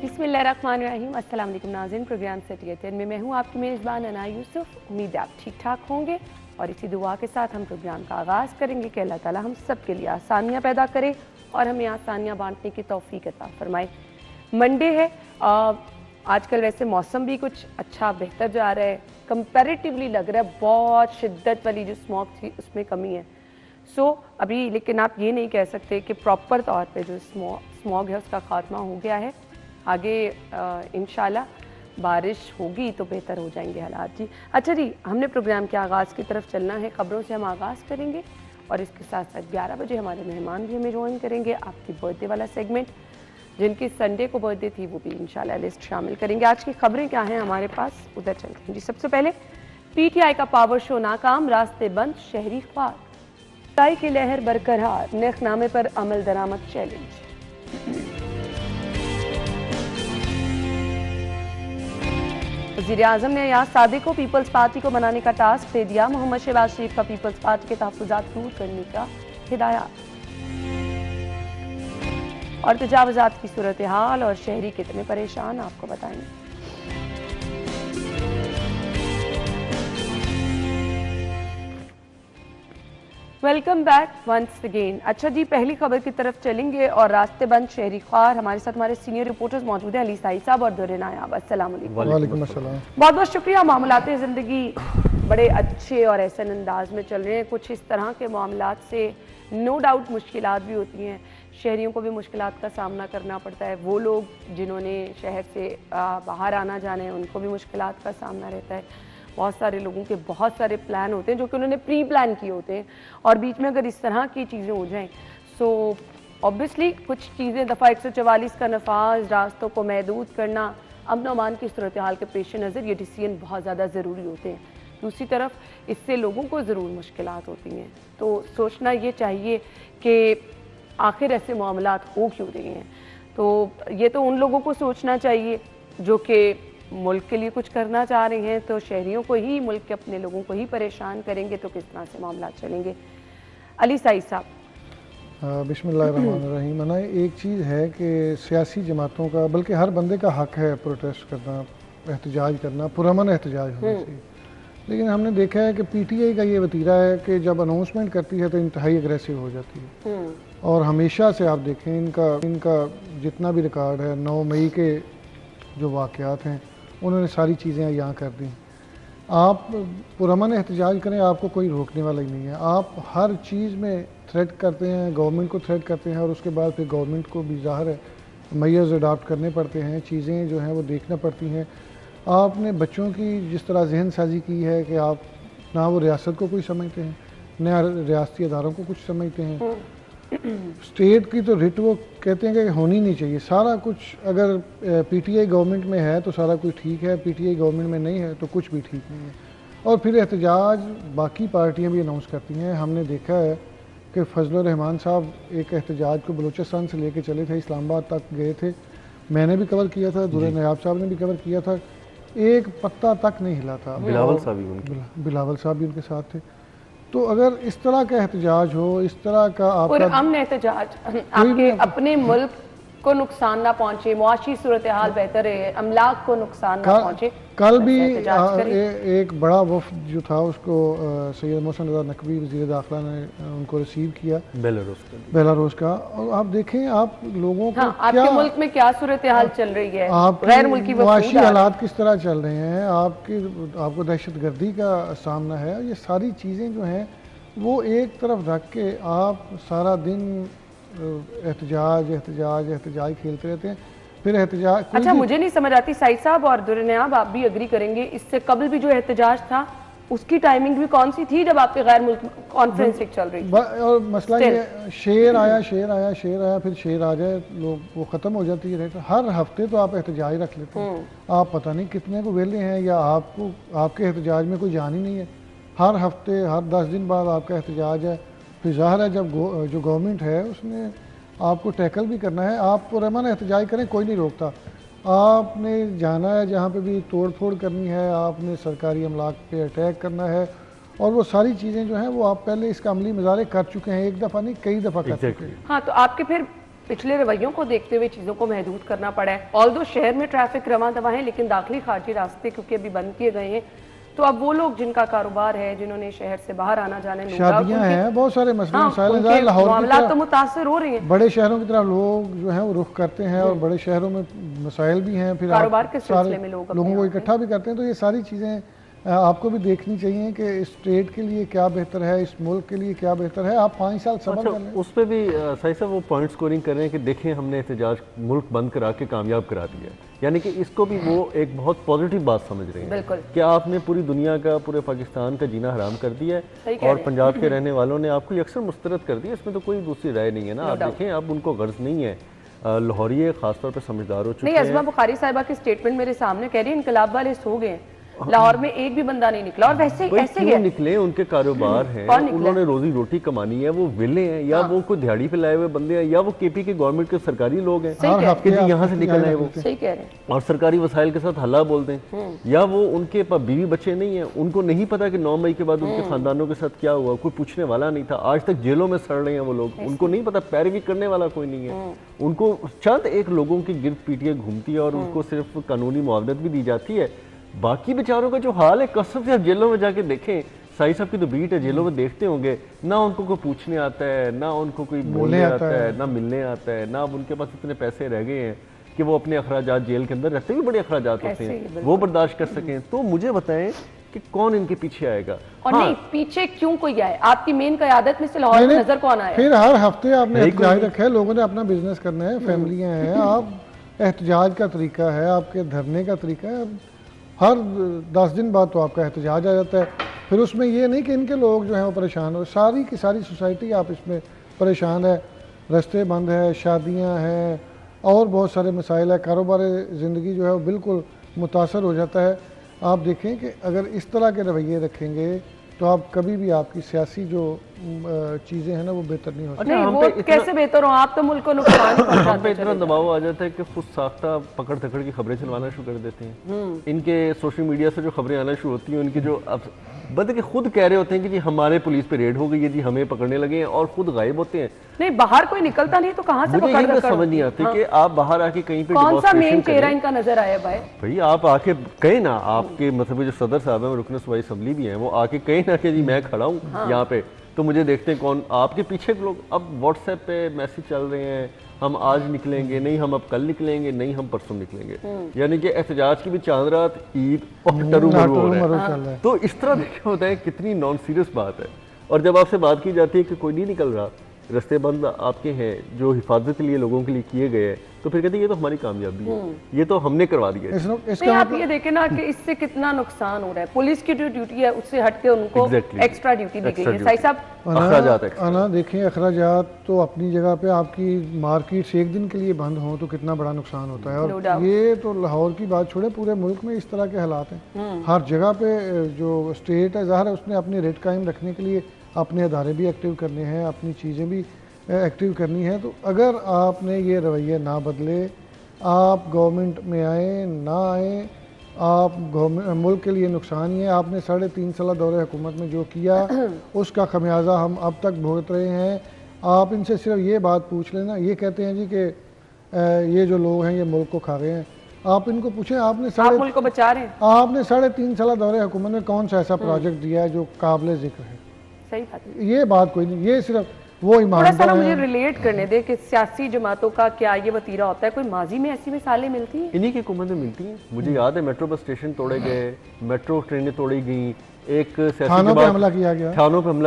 बिस्मिल्लाहिर्रहमानिर्रहीम। अस्सलाम वालेकुम नाज़रीन, प्रोग्राम सेटियतन में मैं हूँ आपकी मेज़बान अना यूसुफ। उम्मीद है आप ठीक ठाक होंगे और इसी दुआ के साथ हम प्रोग्राम का आगाज़ करेंगे कि अल्लाह ताला हम सब के लिए आसानियाँ पैदा करे और हमें आसानियाँ बांटने की तौफीक अता फरमाए। मंडे है, आजकल वैसे मौसम भी कुछ अच्छा बेहतर जा रहा है, कंपैरेटिवली लग रहा है बहुत शिद्दत वाली जो स्मॉग थी उसमें कमी है। अभी लेकिन आप ये नहीं कह सकते कि प्रॉपर तौर पे जो स्मॉग है उसका खात्मा हो गया है। आगे इंशाल्लाह बारिश होगी तो बेहतर हो जाएंगे हालात जी। अच्छा जी, हमने प्रोग्राम के आगाज़ की तरफ चलना है। ख़बरों से हम आगाज़ करेंगे और इसके साथ साथ 11 बजे हमारे मेहमान भी हमें ज्वाइन करेंगे। आपकी बर्थडे वाला सेगमेंट, जिनकी संडे को बर्थडे थी, वो भी इंशाल्लाह लिस्ट शामिल करेंगे। आज की खबरें क्या हैं हमारे पास, उधर चलते हैं जी। सबसे पहले PTI का पावर शो नाकाम, रास्ते बंद, शहरी ख्वार, महंगाई की लहर बरकरार, नरखनामे पर अमल दरामद चैलेंज। वज़ीर-ए-आज़म ने अयाज सादिक को पीपल्स पार्टी को बनाने का टास्क दे दिया। मोहम्मद शहबाज शरीफ का पीपल्स पार्टी के तहफ़्फ़ुज़ात दूर करने का हिदायत। और तजावुज़ात की सूरत हाल और शहरी कितने परेशान, आपको बताएंगे। Welcome back once again. अच्छा जी, पहली खबर की तरफ चलेंगे और रास्ते बंद, शहरी ख्वार। हमारे साथ हमारे सीनियर रिपोर्टर्स मौजूद हैं, अली साई साहब और दुर्रे नायाब। अस्सलाम वालेकुम। बहुत बहुत शुक्रिया। मामलात ज़िंदगी बड़े अच्छे और एहसन अंदाज में चल रहे हैं। कुछ इस तरह के मामलात से नो डाउट मुश्किलात भी होती हैं, शहरियों को भी मुश्किलात का सामना करना पड़ता है। वो लोग जिन्होंने शहर से बाहर आना जाना है उनको भी मुश्किलात का सामना रहता है। बहुत सारे लोगों के बहुत सारे प्लान होते हैं जो कि उन्होंने प्री प्लान किए होते हैं और बीच में अगर इस तरह की चीज़ें हो जाएं सो ऑब्वियसली कुछ चीज़ें, दफ़ा 144 का नफाज, रास्तों को महदूद करना, अमन अमान की सूरत हाल के पेश नज़र ये डिसीजन बहुत ज़्यादा ज़रूरी होते हैं। दूसरी तरफ इससे लोगों को ज़रूर मुश्किलात होती हैं, तो सोचना ये चाहिए कि आखिर ऐसे मामलात हो क्यों रहे हैं। तो ये तो उन लोगों को सोचना चाहिए जो कि मुल्क के लिए कुछ करना चाह रहे हैं, तो शहरियों को ही, मुल्क के अपने लोगों को ही परेशान करेंगे तो किस तरह से मामला चलेंगे। अली साई साहब। बिस्मिल्लाहिर्रहमानिर्रहीम। ना एक चीज़ है कि सियासी जमातों का, बल्कि हर बंदे का हक है प्रोटेस्ट करना, एहतजाज करना, पुरअमन एहतजाज होना चाहिए। लेकिन हमने देखा है कि PTI का ये वतीरा है कि जब अनाउंसमेंट करती है तो इंतहाई अग्रेसिव हो जाती है। और हमेशा से आप देखें इनका जितना भी रिकॉर्ड है, 9 मई के जो वाक़यात हैं उन्होंने सारी चीज़ें यहाँ कर दी। आप पुरअमन एहतजाज करें, आपको कोई रोकने वाला ही नहीं है। आप हर चीज़ में थ्रेट करते हैं, गवर्नमेंट को थ्रेट करते हैं और उसके बाद फिर गवर्नमेंट को भी ज़ाहिर है मेजर्स अडॉप्ट करने पड़ते हैं, चीज़ें जो हैं वो देखना पड़ती हैं। आपने बच्चों की जिस तरह जहन साजी की है कि आप ना वो रियासत को कुछ समझते हैं, ना रियासती अदारों को कुछ समझते हैं। स्टेट की तो रिट वो कहते हैं कि होनी नहीं चाहिए। सारा कुछ अगर PTI गवर्नमेंट में है तो सारा कुछ ठीक है, PTI गवर्नमेंट में नहीं है तो कुछ भी ठीक नहीं है। और फिर एहतजाज बाकी पार्टियां भी अनाउंस करती हैं। हमने देखा है कि फजलुर रहमान साहब एक एहतजाज को बलूचिस्तान से लेके चले थे, इस्लामाबाद तक गए थे, मैंने भी कवर किया था, दुर्रे नायाब साहब ने भी कवर किया था, एक पत्ता तक नहीं हिला था। बिलावल साहब भी उनके साथ थे। तो अगर इस तरह का एहतजाज हो, इस तरह का आपका अमन एहतजाज, आपके अपने मुल्क को नुकसान ना पहुंचे, मुआशी सूरत हाल बेहतर है, अमलाक को नुकसान ना पहुंचे। कल भी एक बड़ा वफ्द जो था उसको सैयद मोहसिन रज़ा नकवी वज़ीर दाखिला ने उनको रिसीव किया, बेलारूस का। और आप देखें आप लोगों को आपके मुल्क में क्या सूरत हाल चल रही है, गैर मुल्की मुआशी हालात किस तरह चल रहे हैं, आपको दहशतगर्दी का सामना है। ये सारी चीज़ें जो हैं वो एक तरफ रख के आप सारा दिन एहतजाज एहतजाज एहतजाज खेलते रहते हैं। फिर एहतजाज, अच्छा मुझे नहीं समझ आती साइद साहब और दुर्नियाब, आप भी एग्री करेंगे, इससे कबल भी जो एहतजाज था उसकी टाइमिंग भी कौन सी थी जब आपके गैर मुल्क कॉन्फ्रेंस चल रही थी। और मसला ये शेर आया, फिर शेर आ जाए लोग वो ख़त्म हो जाती है। हर हफ्ते तो आप एहतजाज रख लेते हैं, आप पता नहीं कितने को वेले हैं या आपके एहतजाज में कोई जान ही नहीं है। हर हफ्ते हर 10 दिन बाद आपका एहतजाज है। फिर ज़ाहिर है जब जो गवर्नमेंट है उसने आपको टैकल भी करना है। आप पुरअमन एहतजाज करें, कोई नहीं रोकता। आपने जाना है जहाँ पे भी तोड़ फोड़ करनी है, आपने सरकारी अमलाक पे अटैक करना है, और वो सारी चीज़ें जो हैं वो आप पहले इसका अमली मुजाहरे कर चुके हैं, एक दफ़ा नहीं कई दफ़ा कर चुके हैं। हाँ, तो आपके फिर पिछले रवैयों को देखते हुए चीज़ों को महदूद करना पड़ा है। ऑल्दो शहर में ट्रैफिक रवां दवा है, लेकिन दाखिली खारजी रास्ते क्योंकि अभी बंद किए गए हैं, तो अब वो लोग जिनका कारोबार है, जिन्होंने शहर से बाहर आना जाने, शादियां हैं, बहुत सारे मसले मामला तो मुतासर हो रहे हैं। बड़े शहरों की तरफ लोग जो है वो रुख करते हैं और बड़े शहरों में मसाइल भी हैं, फिर कारोबार के सिलसिले में लोगों को इकट्ठा भी करते हैं। तो ये सारी चीज़ें आपको भी देखनी चाहिए कि इस स्टेट के लिए क्या बेहतर है, इस मुल्क के लिए क्या बेहतर है। आप 5 साल सब्र कर लें। उस पर भी सही साहब वो पॉइंट स्कोरिंग कर रहे हैं कि देखें हमने एहतजाज मुल्क बंद करा के कामयाब करा दिया, यानी कि इसको भी वो एक बहुत पॉजिटिव बात समझ रहे हैं कि आपने पूरी दुनिया का, पूरे पाकिस्तान का जीना हराम कर दिया है और पंजाब के रहने वालों ने आपको अक्सर मुस्तरद कर दिया। इसमें तो कोई दूसरी राय नहीं है ना। आप देखें, अब उनको गर्ज नहीं है, लाहौरी खासतौर पर समझदार हो चुके हैं। अज़मा बुखारी साहिबा की स्टेटमेंट मेरे सामने कह रही है इनकलाब वाले सो गए हैं, लाहौर में एक भी बंदा नहीं निकला। और वैसे ऐसे क्यों निकले? उनके कारोबार हैं, उन्होंने रोजी रोटी कमानी है, वो विले हैं या वो कोई दिहाड़ी पे लाए हुए बंदे हैं या वो केपी के गवर्नमेंट के सरकारी लोग हैं कि जी यहाँ से निकल आए। वो सही कह रहे हैं। और सरकारी वसाइल के साथ हल्ला बोल दें, या वो उनके पास बीवी बच्चे नहीं है, उनको नहीं पता कि 9 मई के बाद उनके खानदानों के साथ क्या हुआ, कोई पूछने वाला नहीं था। आज तक जेलों में सड़ रहे हैं वो लोग, उनको नहीं पता, पैरवी करने वाला कोई नहीं है। उनको चंद एक लोगों की गिरद पीटिए घूमती है और उनको सिर्फ कानूनी मुआवजत भी दी जाती है। बाकी बेचारों का जो हाल है, कसम से आप जेलों में जाके देखें, साई साहब की तो बीट है, जेलों में देखते होंगे, ना उनको कोई पूछने आता है, ना उनको कोई बोलने आता है, ना मिलने आता है, ना अब उनके पास इतने पैसे रह गए हैं कि वो अपने अखराजात, जेल के अंदर रहते भी बड़े अखराजात होते हैं, वो बर्दाश्त कर सकें। तो मुझे बताएं कि कौन इनके पीछे आएगा? और नहीं, पीछे क्यों कोई आए? आपकी मेन क़यादत में से लाहौर में नजर कौन आया? फिर हर हफ्ते आपने एहतजाज रखा है, लोगों ने अपना बिजनेस करना है, फैमिलियां हैं, आप एहतजाज का तरीका है, आपके धरने का तरीका है। हर 10 दिन बाद तो आपका एहतजाज आ जाता है। फिर उसमें ये नहीं कि इनके लोग जो हैं वो परेशान हो, सारी की सारी सोसाइटी आप इसमें परेशान है। रास्ते बंद है, शादियां हैं और बहुत सारे मसाइल है, कारोबार ज़िंदगी जो है वो बिल्कुल मुतासर हो जाता है। आप देखें कि अगर इस तरह के रवैये रखेंगे तो आप कभी भी आपकी सियासी जो चीज़ें हैं ना वो बेहतर नहीं हो सकती। नहीं, वो कैसे बेहतर हो? आप तो मुल्क को नुकसान पहुंचाते हैं। हम पे इतना दबाव आ जाता है कि खुद साख्ता पकड़ धकड़ की खबरें चलवाना शुरू कर देते हैं। इनके सोशल मीडिया से जो खबरें आना शुरू होती हैं, उनकी जो अब बंदे के खुद कह रहे होते हैं कि जी हमारे पुलिस पे रेड हो गई है, जी हमें पकड़ने लगे हैं, और खुद गायब होते हैं। नहीं, बाहर कोई निकलता नहीं तो कहाँ से मुझे ये समझ नहीं आती कि आप बाहर आके कहीं पे कौन सा मेन चेहरा इनका नजर आया भाई? आप आके कहे ना, आपके मतलब जो सदर साहब है, रुकन सूबाई असम्बली भी हैं, वो आके कहे ना कि जी मैं खड़ा हूँ यहाँ पे, तो मुझे देखते हैं कौन आपके पीछे के लोग। अब व्हाट्सएप पे मैसेज चल रहे हैं, हम आज निकलेंगे, नहीं हम अब कल निकलेंगे, नहीं हम परसों निकलेंगे, यानी कि एहतजाज की भी चांद रात, ईद और टरू मरू हो रहा है। तो इस तरह देखिए होता है, कितनी नॉन सीरियस बात है। और जब आपसे बात की जाती है कि कोई नहीं निकल रहा, रास्ते बंद आपके हैं जो हिफाजत के लिए लोगों के लिए किए गए हैं, तो फिर कहते हैं ये तो हमारी कामयाबी है, ये तो हमने करवा दिया है। आप ये देखें ना कि इससे कितना नुकसान हो रहा है। पुलिस की जो ड्यूटी है उससे हट के उनको एक्स्ट्रा ड्यूटी दी गई है। साई साहब, देखिए अखराजात तो अपनी जगह पे, आपकी मार्केट्स एक दिन के लिए बंद हो तो कितना बड़ा नुकसान होता है। और ये तो लाहौर की बात छोड़े, पूरे मुल्क में इस तरह के हालात हैं। हर जगह पे जो स्टेट है, ज़ाहिर है उसने अपनी रेट कायम रखने के लिए अपने अदारे भी एक्टिव करने हैं, अपनी चीज़ें भी एक्टिव करनी है। तो अगर आपने ये रवैये ना बदले, आप गवर्नमेंट में आए ना आए, आप मुल्क के लिए नुकसान ही है। आपने 3.5 साल दौरे हुकूमत में जो किया उसका खमियाजा हम अब तक भुगत रहे हैं। आप इनसे सिर्फ ये बात पूछ लेना, ये कहते हैं जी कि ये जो लोग हैं ये मुल्क को खा रहे हैं। आप इनको पूछें, आपने मुल्क को बचा रहे हैं, आपने 3.5 साल दौरे हुकूमत में कौन सा ऐसा प्रोजेक्ट दिया है जो काबिल जिक्र है? सही बात है, ये बात कोई नहीं, ये सिर्फ वो ईमानदार है। मुझे रिलेट करने दे कि सियासी जमातों का क्या ये वतीरा होता है? कोई माजी में ऐसी मिसालें मिलती हैं? इन्हीं की हुकूमत में मिलती हैं। मुझे याद है मेट्रो बस स्टेशन तोड़े गए, मेट्रो ट्रेनें तोड़ी गई, एक थानों पे हमला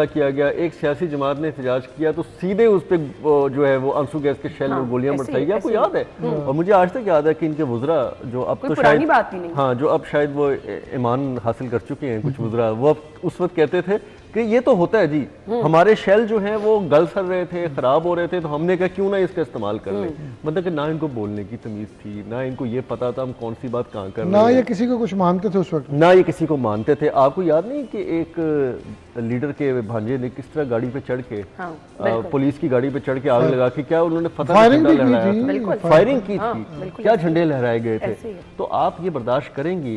किया गया, एक सियासी जमात ने एहतजाज किया तो सीधे उस पे जो है वो आंसू गैस के शेल और गोलियां बरसाई गई। आपको याद है? और मुझे आज तक याद है कि इनके वुज़रा जो अब तो शायद जो अब शायद वो ईमान हासिल कर चुके हैं कुछ वुज़रा, वो उस वक्त कहते थे कि ये तो होता है जी, हमारे शेल जो हैं वो गल सड़ रहे थे, खराब हो रहे थे, तो हमने कहा क्यों ना इसका इस्तेमाल कर लें। मतलब कि ना इनको बोलने की तमीज़ थी, ना इनको ये पता था हम कौन सी बात कहाँ कर रहे हैं, ना ये किसी को कुछ मानते थे उस वक्त, ना ये किसी को मानते थे। आपको याद नहीं कि एक लीडर के भांजे ने किस तरह गाड़ी पे चढ़ के पुलिस की गाड़ी पे चढ़ के आग लगा के, क्या उन्होंने फायरिंग की थी, क्या झंडे लहराए गए थे। तो आप ये बर्दाश्त करेंगी?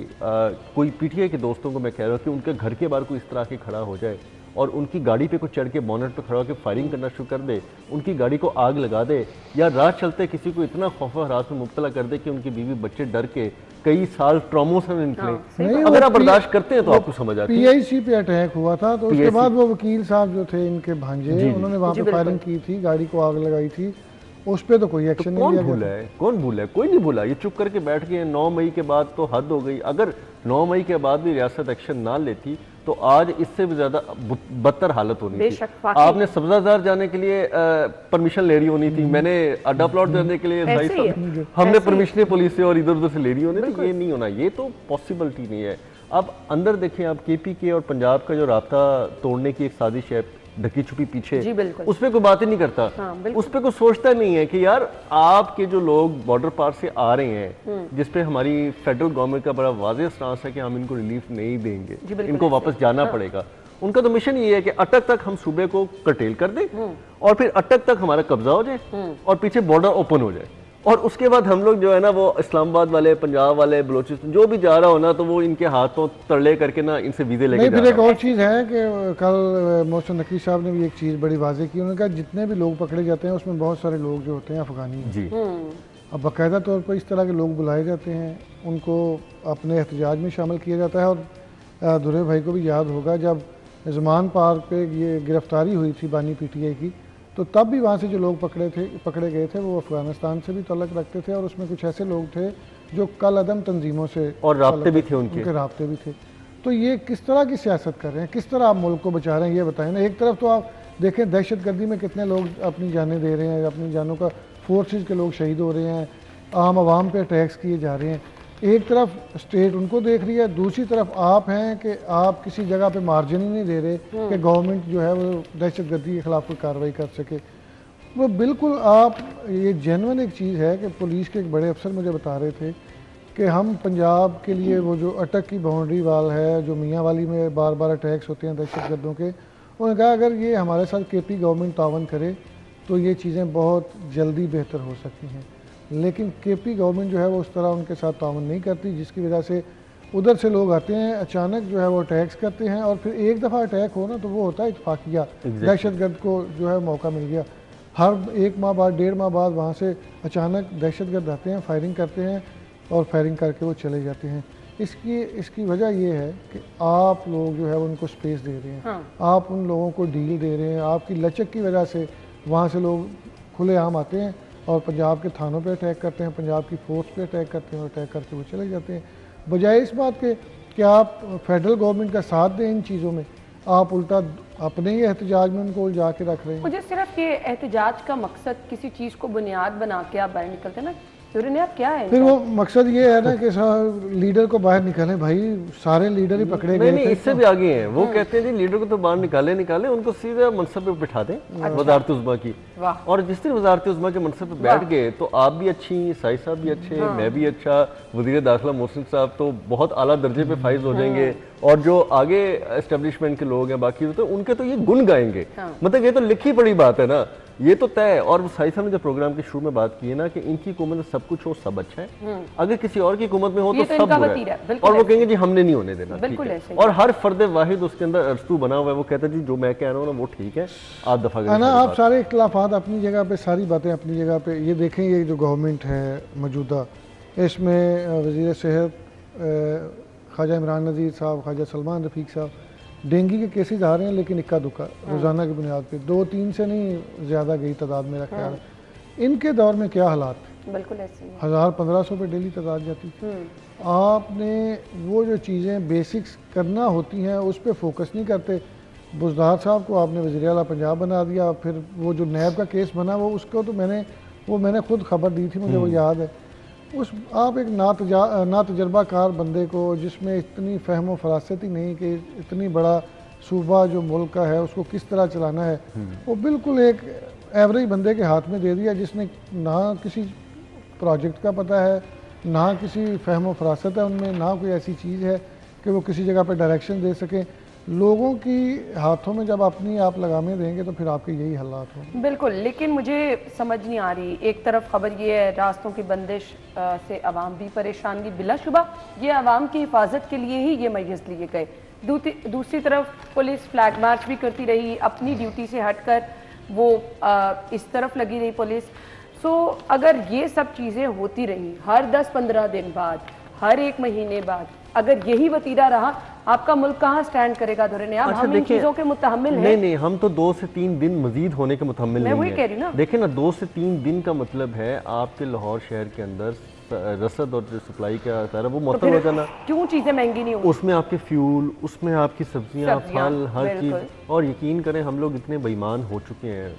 कोई पीटीआई के दोस्तों को मैं कह रहा हूँ कि उनके घर के बाहर कोई इस तरह के खड़ा हो जाए और उनकी गाड़ी पे कुछ चढ़ के बोनट पे खड़ा होकर फायरिंग करना शुरू कर दे, उनकी गाड़ी को आग लगा दे, या राह चलते किसी को इतना खौफ हरास में मुब्तला कर दे कि उनकी बीवी बच्चे डर के कई साल ट्रॉमो से निकले, अगर आप बर्दाश्त करते हैं तो आपको समझ आती है। PIC पे अटैक हुआ था, तो उसके बाद वो वकील साहब जो थे इनके भांजे, उन्होंने वहाँ पे फायरिंग की थी, गाड़ी को आग लगाई थी, उस पे तो कोई एक्शन नहीं लिया गया। कौन भूला है? कोई नहीं भूला। ये चुप करके बैठ गए। 9 मई के बाद तो हद हो गई। अगर 9 मई के बाद भी रियासत एक्शन ना लेती तो आज इससे भी ज्यादा बदतर हालत होनी थी। आपने सब्जाजार जाने के लिए परमिशन ले रही होनी थी, मैंने अड्डा प्लॉट देने के लिए हमने परमिशन पुलिस से और इधर उधर से ले रही होनी थी। ये नहीं होना, ये तो पॉसिबिलिटी नहीं है। अब अंदर देखें आप, KP के और पंजाब का जो राब्ता तोड़ने की एक साजिश है ढकी छुपी पीछे, उस पर कोई बात ही नहीं करता। उस पर कोई सोचता नहीं है कि यार आपके जो लोग बॉर्डर पार से आ रहे हैं, जिसपे हमारी फेडरल गवर्नमेंट का बड़ा वाज़ेह स्टांस है कि हम इनको रिलीफ नहीं देंगे, इनको वापस जाना पड़ेगा। उनका तो मिशन ये है कि अटक तक हम सूबे को कर्टेल कर दें और फिर अटक तक हमारा कब्जा हो जाए और पीछे बॉर्डर ओपन हो जाए, और उसके बाद हम लोग जो है ना वो इस्लामाबाद वाले, पंजाब वाले, बलोचिस्तान जो भी जा रहा हो ना, तो वो इनके हाथों तरले करके ना इनसे वीज़े लेके फिर एक और चीज़ है कि कल मोहसिन नकवी साहब ने भी एक चीज़ बड़ी वाज़ेह की। उन्होंने कहा जितने भी लोग पकड़े जाते हैं उसमें बहुत सारे लोग जो होते हैं अफगानी जी। अब बाकायदा तौर पर इस तरह के लोग बुलाए जाते हैं, उनको अपने एहतजाज में शामिल किया जाता है। और दुरे भाई को भी याद होगा जब ज़मान पार्क पे ये गिरफ्तारी हुई थी बानी PTI की, तो तब भी वहाँ से जो लोग पकड़े गए थे वो अफगानिस्तान से भी तल्लक रखते थे, और उसमें कुछ ऐसे लोग थे जो कल अदम तंजीमों से और राब्ते भी थे, उनके राब्ते भी थे। तो ये किस तरह की सियासत कर रहे हैं, किस तरह आप मुल्क को बचा रहे हैं, ये बताएं ना। एक तरफ तो आप देखें दहशतगर्दी में कितने लोग अपनी जानें दे रहे हैं, अपनी जानों का फोर्सेस के लोग शहीद हो रहे हैं, आम आवाम पे अटैक्स किए जा रहे हैं। एक तरफ स्टेट उनको देख रही है, दूसरी तरफ आप हैं कि आप किसी जगह पे मार्जिन ही नहीं दे रहे कि गवर्नमेंट जो है वो दहशतगर्दी के खिलाफ कोई कार्रवाई कर सके। वो बिल्कुल आप, ये जेन्युइन एक चीज़ है कि पुलिस के एक बड़े अफसर मुझे बता रहे थे कि हम पंजाब के लिए वो जो अटक की बाउंड्री वाल है, जो मियाँ वाली में बार बार अटैक्स होते हैं दहशतगर्दों के, उन्होंने कहा अगर ये हमारे साथ KP गवर्नमेंट तावन करे तो ये चीज़ें बहुत जल्दी बेहतर हो सकती हैं। लेकिन KP गवर्नमेंट जो है वो उस तरह उनके साथ तावन नहीं करती, जिसकी वजह से उधर से लोग आते हैं, अचानक जो है वो अटैक्स करते हैं, और फिर एक दफ़ा अटैक हो ना तो वो होता है इत्तफाकिया, दहशतगर्द को जो है मौका मिल गया। हर 1 माह बाद, 1.5 माह बाद वहाँ से अचानक दहशतगर्द आते हैं, फायरिंग करते हैं और फायरिंग करके वो चले जाते हैं। इसकी वजह ये है कि आप लोग जो है उनको स्पेस दे रहे हैं, आप उन लोगों को डील दे रहे हैं। आपकी लचक की वजह से वहाँ से लोग खुलेआम आते हैं और पंजाब के थानों पे अटैक करते हैं, पंजाब की फोर्स पे अटैक करते हैं, और अटैक करके वो चले जाते हैं। बजाय इस बात के कि आप फेडरल गवर्नमेंट का साथ दें इन चीज़ों में, आप उल्टा अपने ही एहतजाज में उनको उलझा के रख रहे हैं। मुझे सिर्फ ये एहतजाज का मकसद किसी चीज़ को बुनियाद बना के आप बाहर निकलते हैं ना, क्या है फिर वो मकसद ये है ना कि लीडर को बाहर निकालें। भाई सारे लीडर ही पकड़े गए थे, इससे भी आगे हैं। वो कहते हैं जी लीडर को तो बाहर निकाले, उनको सीधा मनसब पे बिठा दें, वजारत उज़्मा की। और जिस दिन वजारत उज़्मा के मनसब पे बैठ गए तो आप भी अच्छी, साई साहब भी अच्छे, मैं भी अच्छा, वज़ीर दाखिला मोहसिन साहब तो बहुत आला दर्जे पे फाइज हो जाएंगे, और जो आगे एस्टेब्लिशमेंट के लोग हैं बाकी तो उनके तो ये गुण गाएंगे। मतलब ये तो लिखी पड़ी बात है ना, ये तो तय है। और साई साहब ने जो प्रोग्राम के शुरू में बात की है ना कि इनकी हुकूमत में सब कुछ हो, सब अच्छा है, अगर किसी और की हुकूमत में हो तो सब बुरा है, और वो कहेंगे जी हमने नहीं होने देना, ठीक है। और हर फर्द वाहिद उसके अंदर अरस्तू बना हुआ है, वो कहता है जी जो मैं कह रहा हूँ ना वो ठीक है, आप दफा है ना। आप सारे इख्तिलाफात अपनी जगह पे, सारी बातें अपनी जगह पे। ये देखें ये जो गवर्नमेंट है मौजूदा, इसमें वज़ीर सेहत ख्वाजा इमरान नज़ीर साहब, ख्वाजा सलमान रफ़ीक साहब, डेंगू के केसेस आ रहे हैं लेकिन इक्का दुक्का रोज़ाना की बुनियाद पे, 2-3 से नहीं ज़्यादा गई तादाद मेरा ख्याल है। इनके दौर में क्या हालात थे? बिल्कुल ऐसे 1000-1500 पे डेली तादाद जाती थी। आपने वो जो चीज़ें बेसिक्स करना होती हैं उस पर फोकस नहीं करते। बुज़दार साहब को आपने वज़ीर आला पंजाब बना दिया, फिर वो जो नैब का केस बना वो उसको तो मैंने खुद खबर दी थी, मुझे वो याद है। उस आप एक नातजर्बाकार बंदे को, जिसमें इतनी फ़हम व फरासत ही नहीं कि इतनी बड़ा सूबा जो मुल्क का है उसको किस तरह चलाना है, वो बिल्कुल एक एवरेज बंदे के हाथ में दे दिया, जिसने ना किसी प्रोजेक्ट का पता है, ना किसी फ़हम व फरासत है उनमें, ना कोई ऐसी चीज़ है कि वो किसी जगह पे डायरेक्शन दे सकें। लोगों की हाथों में जब अपनी आप लगामे देंगे तो फिर आपके यही हालात होंगे। बिल्कुल, लेकिन मुझे समझ नहीं आ रही, एक तरफ खबर ये है रास्तों की बंदिश से अवाम भी परेशान हुई, बिलाशुबा ये अवाम की हिफाजत के लिए ही ये मैय्यस लिए गए। दूसरी तरफ पुलिस फ्लैग मार्च भी करती रही, अपनी ड्यूटी से हटकर वो इस तरफ लगी रही पुलिस। सो अगर ये सब चीज़ें होती रही हर 10-15 दिन बाद, हर एक महीने बाद, अगर यही वतीरा रहा, आपका मुल्क कहाँ स्टैंड करेगा? अच्छा, हम इन चीजों के मुतहम्मिल हैं। नहीं, हम तो 2 से 3 दिन मजीद होने के मुतहम्मिल नहीं है। मैं वही कह रही हूँ ना। देखिए ना, 2 से 3 दिन का मतलब है आपके लाहौर शहर के अंदर रसद और जो सप्लाई का सारा वो मुअत्तल हो जाना। क्यों चीजें महंगी नहीं होती? उसमें आपके फ्यूल, उसमें आपकी सब्जियां, फल, हर चीज। और यकीन करें हम लोग इतने बेईमान हो चुके हैं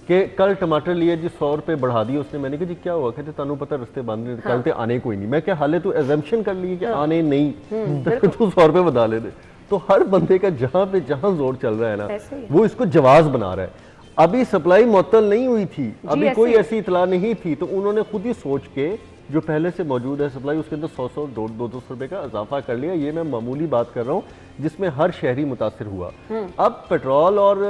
कि कल टमाटर लिए जी 100 रुपए बढ़ा दिए उसने। मैंने कहा जी क्या हुआ? कहते तानू पता रस्ते बंद ने, कल ते आने कोई नहीं। मैं क्या हाले तू एजम्पशन कर ली कि आने नहीं, तू 100 रुपए बता ले दे। तो हर बंदे का जहां पे जहां जोर चल रहा है ना, वो इसको जवाज बना रहा है। अभी सप्लाई मुअत्तल नहीं हुई थी, अभी कोई ऐसी इतला नहीं थी, तो उन्होंने खुद ही सोच के जो पहले से मौजूद है सप्लाई उसके अंदर 100 200 रुपए का इजाफा कर लिया। ये मैं मामूली बात कर रहा हूँ जिसमें हर शहरी मुतासिर हुआ। अब पेट्रोल और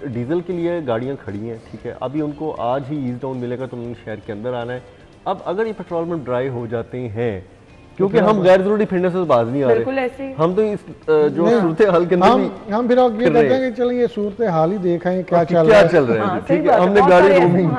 डीजल के लिए गाड़ियां खड़ी हैं, ठीक है, अभी उनको आज ही ईज डाउन मिलेगा तो उन्होंने शहर के अंदर आना है। अब अगर ये पेट्रोल में ड्राई हो जाते हैं, क्योंकि हम गैर जरूरी फिरने से बाज नहीं आ रहे, हम तो इस जो सूरत हाल के अंदर हम फिर ये कहते हैं कि चलिए ये सूरत हाल ही देखें क्या चल रहा है। ठीक है, हमने गाड़ी रोमिंग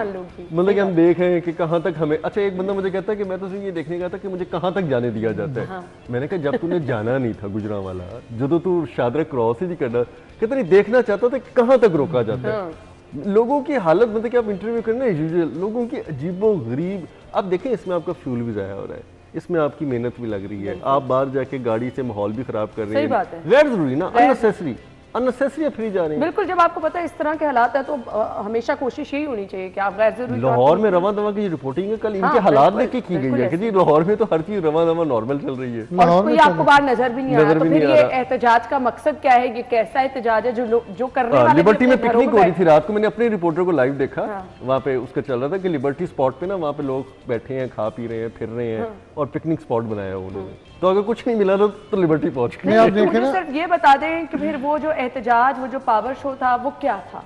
मतलब कि हम देख रहे हैं कि कहाँ तक हमें। अच्छा, एक बंदा मुझे कहता है कि मैं तो ये देखने गया था कि मुझे कहाँ तक जाने दिया जाता है। मैंने कहा जब तूने जाना नहीं था गुजरांवाला, जो तू शादरा क्रॉस ही नहीं करना, कहता नहीं देखना चाहता था कहाँ तक रोका जाता है। लोगों की हालत मतलब कि आप इंटरव्यू करना यूजुअल लोगों की अजीबो गरीब। अब देखें इसमें आपका फ्यूल भी ज़ाया हो रहा है, इसमें आपकी मेहनत भी लग रही है, आप बाहर जाके गाड़ी से माहौल भी खराब कर रहे हैं, गैर जरूरी ना, अननेसेसरी फ्री जा रहे हैं। बिल्कुल, जब आपको पता है इस तरह के हालात है तो हमेशा कोशिश यही होनी चाहिए कि आप गैर जरूरी। लाहौर में रवा दवा की रिपोर्टिंग है कल, इनके हालात देख के की गई है कि जी लाहौर में तो हर चीज रवा दवा नॉर्मल चल रही है और कोई आपको बाहर नजर भी नहीं आ रहा। तो फिर ये एहतजाज का मकसद क्या है? ये कैसा एहतजाज है जो करने वाले? लिबर्टी में पिकनिक हो रही थी रात को, मैंने अपने रिपोर्टर को लाइव देखा, वहाँ पे उसका चल रहा था कि लिबर्टी स्पॉट पे ना वहाँ पे लोग बैठे हैं, खा पी रहे हैं, फिर रहे हैं और पिकनिक स्पॉट बनाया उन्होंने। तो अगर कुछ नहीं मिला तो लिबर्टी पहुंच गए। आप देखें ना, सिर्फ ये बता दें कि फिर वो जो एहतजाज, वो जो पावर शो था, वो क्या था?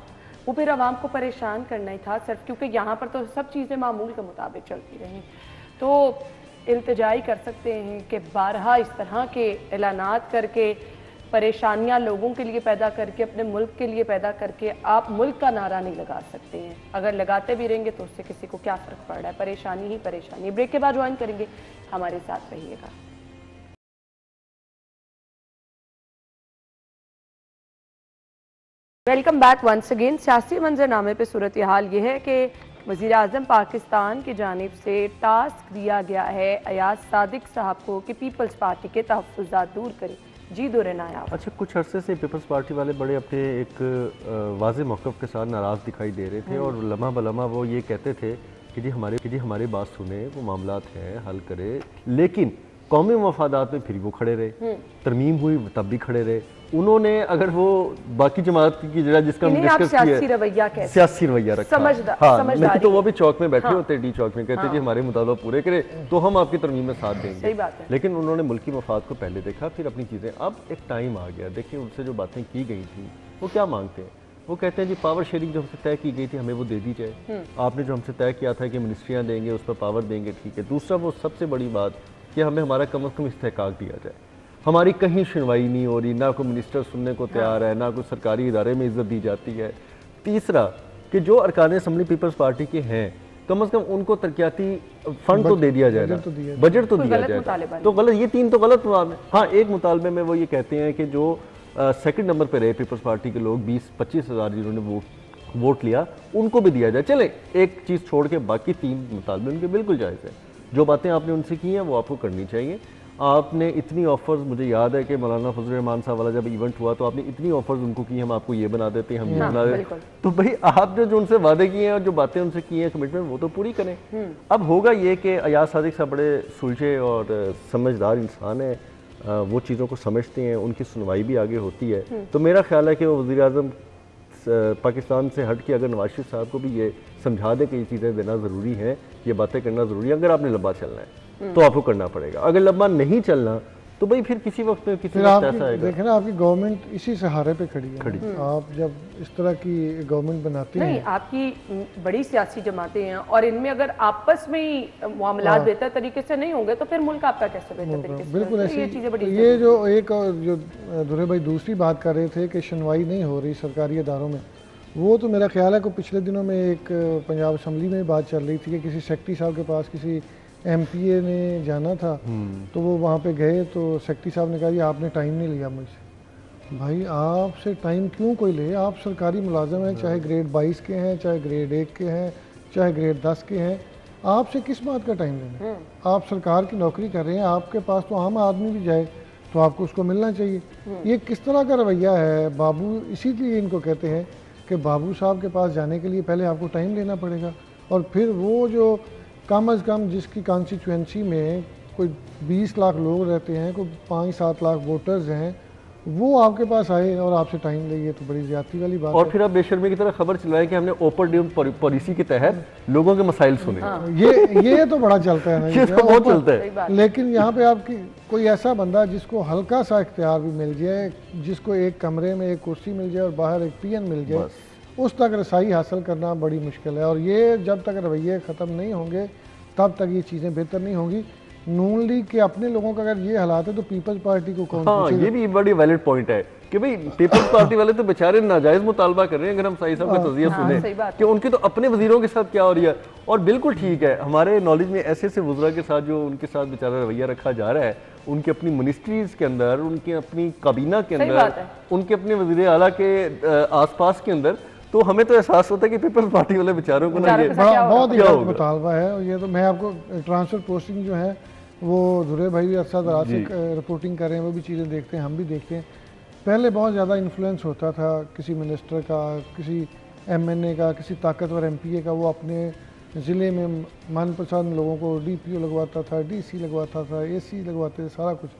वो फिर आवाम को परेशान करना ही था सिर्फ, क्योंकि यहाँ पर तो सब चीज़ें मामूल के मुताबिक चलती रहीं। तो इल्तिजाई कर सकते हैं कि बारहा इस तरह के ऐलानात करके, परेशानियाँ लोगों के लिए पैदा करके, अपने मुल्क के लिए पैदा करके आप मुल्क का नारा नहीं लगा सकते हैं। अगर लगाते भी रहेंगे तो उससे किसी को क्या फ़र्क पड़ रहा है? परेशानी ही परेशानी। ब्रेक के बाद ज्वाइन करेंगे, हमारे साथ रहिएगा। Welcome back once again. सियासी मंजरनामे पे सूरत हाल ये है कि वज़ीर आज़म पाकिस्तान की जानिब से टास्क दिया गया है अयाज सादिक साहब को कि पीपल्स पार्टी के तहफ़्फ़ुज़ात दूर करें। जी दोरेनाया। अच्छा, कुछ अरसे से पीपल्स पार्टी वाले बड़े अपने एक वाज़े मौक़िफ़ के साथ नाराज़ दिखाई दे रहे थे और लम्हा बलम्हा वो ये कहते थे कि जी हमारी बात सुने, वो मामलात हैं हल करे, लेकिन कौमी मफादात में फिर वो खड़े रहे। तरमीम हुई तब भी खड़े रहे। उन्होंने अगर वो बाकी जमात की जगह जिसका हम डिस्कस किया, सियासी रवैया रखा, नहीं तो वो भी चौक में बैठे होते, डी चौक में, कहते जी हमारे मुतालबा पूरे करे तो हम आपकी तरमीम में साथ देंगे। लेकिन उन्होंने मुल्की मफाद को पहले देखा, फिर अपनी चीज़ें। अब एक टाइम आ गया, देखिए उनसे जो बातें की गई थी वो क्या मांगते हैं? वो कहते हैं जी पावर शेयरिंग जो हमसे तय की गई थी हमें वो दे दी जाए। आपने जो हमसे तय किया था कि मिनिस्ट्रियाँ देंगे, उस पर पावर देंगे, ठीक है। दूसरा, वो सबसे बड़ी बात कि हमें हमारा कम अज़ कम इस्तेहकाक दिया जाए। हमारी कहीं सुनवाई नहीं हो रही, ना कोई मिनिस्टर सुनने को तैयार है, ना कोई सरकारी इदारे में इज्जत दी जाती है। तीसरा कि जो अरकान असम्बली पीपल्स पार्टी के हैं, कम अज़ कम उनको तरक्याती फंड तो दे दिया जाए, बजट तो दिया जाए। तो गलत, ये 3 तो गलत बात है। हाँ, एक मुतालबे में वो ये कहते हैं कि जो सेकंड नंबर पे रहे पीपल्स पार्टी के लोग 20-25 हज़ार जिन्होंने वोट लिया, उनको भी दिया जाए। चले, एक चीज़ छोड़ के बाकी 3 मुतालबे उनके बिल्कुल जायज़ है। जो बातें आपने उनसे की हैं वो आपको करनी चाहिए। आपने इतनी ऑफर्स, मुझे याद है कि मौलाना फजल रहमान साहब वाला जब इवेंट हुआ तो आपने इतनी ऑफर्स उनको की, हम आपको ये बना देते हैं, हम ये बना देते। तो भाई आपने जो उनसे वादे किए हैं और जो बातें उनसे की हैं कमिटमेंट, वो तो पूरी करें। अब होगा ये कि अयाज सादिक साहब बड़े सुलझे और समझदार इंसान है, वो चीज़ों को समझते हैं, उनकी सुनवाई भी आगे होती है। तो मेरा ख्याल है कि वो वज़ीर आज़म पाकिस्तान से हट के अगर नवाज शरीफ साहब को भी ये समझा दे कि ये चीज़ें देना ज़रूरी है, ये बातें करना ज़रूरी है। अगर आपने लंबा चलना है तो आपको करना पड़ेगा, अगर लंबा नहीं चलना तो भाई फिर किसी वक्त में किसी फिर वक्त आप ऐसा आएगा। देखें ना, आपकी गवर्नमेंट इसी सहारे पे खड़ी है। आप जब इस तरह की गवर्नमेंट बनाती नहीं, हैं, आपकी बड़ी सियासी जमातें हैं और इनमें अगर आपस में ही मामलात बेहतर तरीके से नहीं होंगे तो फिर मुल्क आपका कैसे बेहतर तरीके से बिल्कुल चलेगा? ऐसी ये चीजें बड़ी ये जो एक और जो दुरे भाई दूसरी बात कर रहे थे कि सुनवाई नहीं हो रही सरकारी इदारों में, वो तो मेरा ख्याल है कि पिछले दिनों में एक पंजाब असम्बली में बात चल रही थी कि किसी सेक्रेटरी साहब के पास किसी MPA ने जाना था, तो वो वहाँ पे गए तो सेक्रेटरी साहब ने कहा जी आपने टाइम नहीं लिया मुझसे। भाई आपसे टाइम क्यों कोई ले? आप सरकारी मुलाजिम हैं, चाहे ग्रेड 22 के हैं, चाहे ग्रेड 1 के हैं, चाहे ग्रेड 10 के हैं, आपसे किस बात का टाइम लेना है? आप सरकार की नौकरी कर रहे हैं, आपके पास तो आम आदमी भी जाए तो आपको उसको मिलना चाहिए। ये किस तरह का रवैया है? बाबू, इसीलिए इनको कहते हैं कि बाबू साहब के पास जाने के लिए पहले आपको टाइम लेना पड़ेगा, और फिर वो जो कम अज़ कम जिसकी कॉन्स्टिट्यूंसी में कोई 20 लाख लोग रहते हैं, कोई 5-7 लाख वोटर्स हैं, वो आपके पास आए और आपसे टाइम ले, तो बड़ी ज्यादती वाली बात और है। फिर आप बेशर्मी की तरह खबर चलवाएं कि हमने ओपन ड्यूम पॉलिसी के तहत लोगों के मसाइल सुने। ये तो बड़ा चलता है ना, ये तो बहुत चलता है। लेकिन यहाँ पे आपकी कोई ऐसा बंदा जिसको हल्का सा इख्तियार भी मिल जाए, जिसको एक कमरे में एक कुर्सी मिल जाए और बाहर एक PN मिल जाए, उस तक रसाई हासिल करना बड़ी मुश्किल है। और ये जब तक रवैये ख़त्म नहीं होंगे तब तक ये चीज़ें बेहतर नहीं होंगी। नून लीग के अपने लोगों का अगर ये हालात है तो पीपल्स पार्टी को कौन पूछेगा? ये भी बड़ी वैलिड पॉइंट है कि भाई पीपल्स पार्टी वाले तो बेचारे नाजायज मुतालबा कर रहे हैं। अगर हम साई साहब का तज़िया सुने कि उनके तो अपने वजीरों के साथ क्या हो रही है, और बिल्कुल ठीक है, हमारे नॉलेज में ऐसे ऐसे वज़रा के साथ जो उनके साथ बेचारा रवैया रखा जा रहा है, उनकी अपनी मिनिस्ट्रीज के अंदर, उनकी अपनी काबीना के अंदर, उनके अपने वज़ीर आला के आसपास के अंदर, तो हमें तो एहसास होता है कि पीपल्स पार्टी वाले बेचारों को ना ये बहुत ही गलत मुतालबा है। और ये तो मैं आपको ट्रांसफर पोस्टिंग जो है वो धुरे भाई भी अरसा दराज से रिपोर्टिंग कर रहे हैं, वो भी चीज़ें देखते हैं, हम भी देखते हैं। पहले बहुत ज़्यादा इन्फ्लुएंस होता था किसी मिनिस्टर का, किसी MNA का, किसी ताकतवर MPA का, वो अपने ज़िले में मनपसंद लोगों को DPO लगवाता था, DC लगवाता था, AC लगवाते थे, सारा कुछ।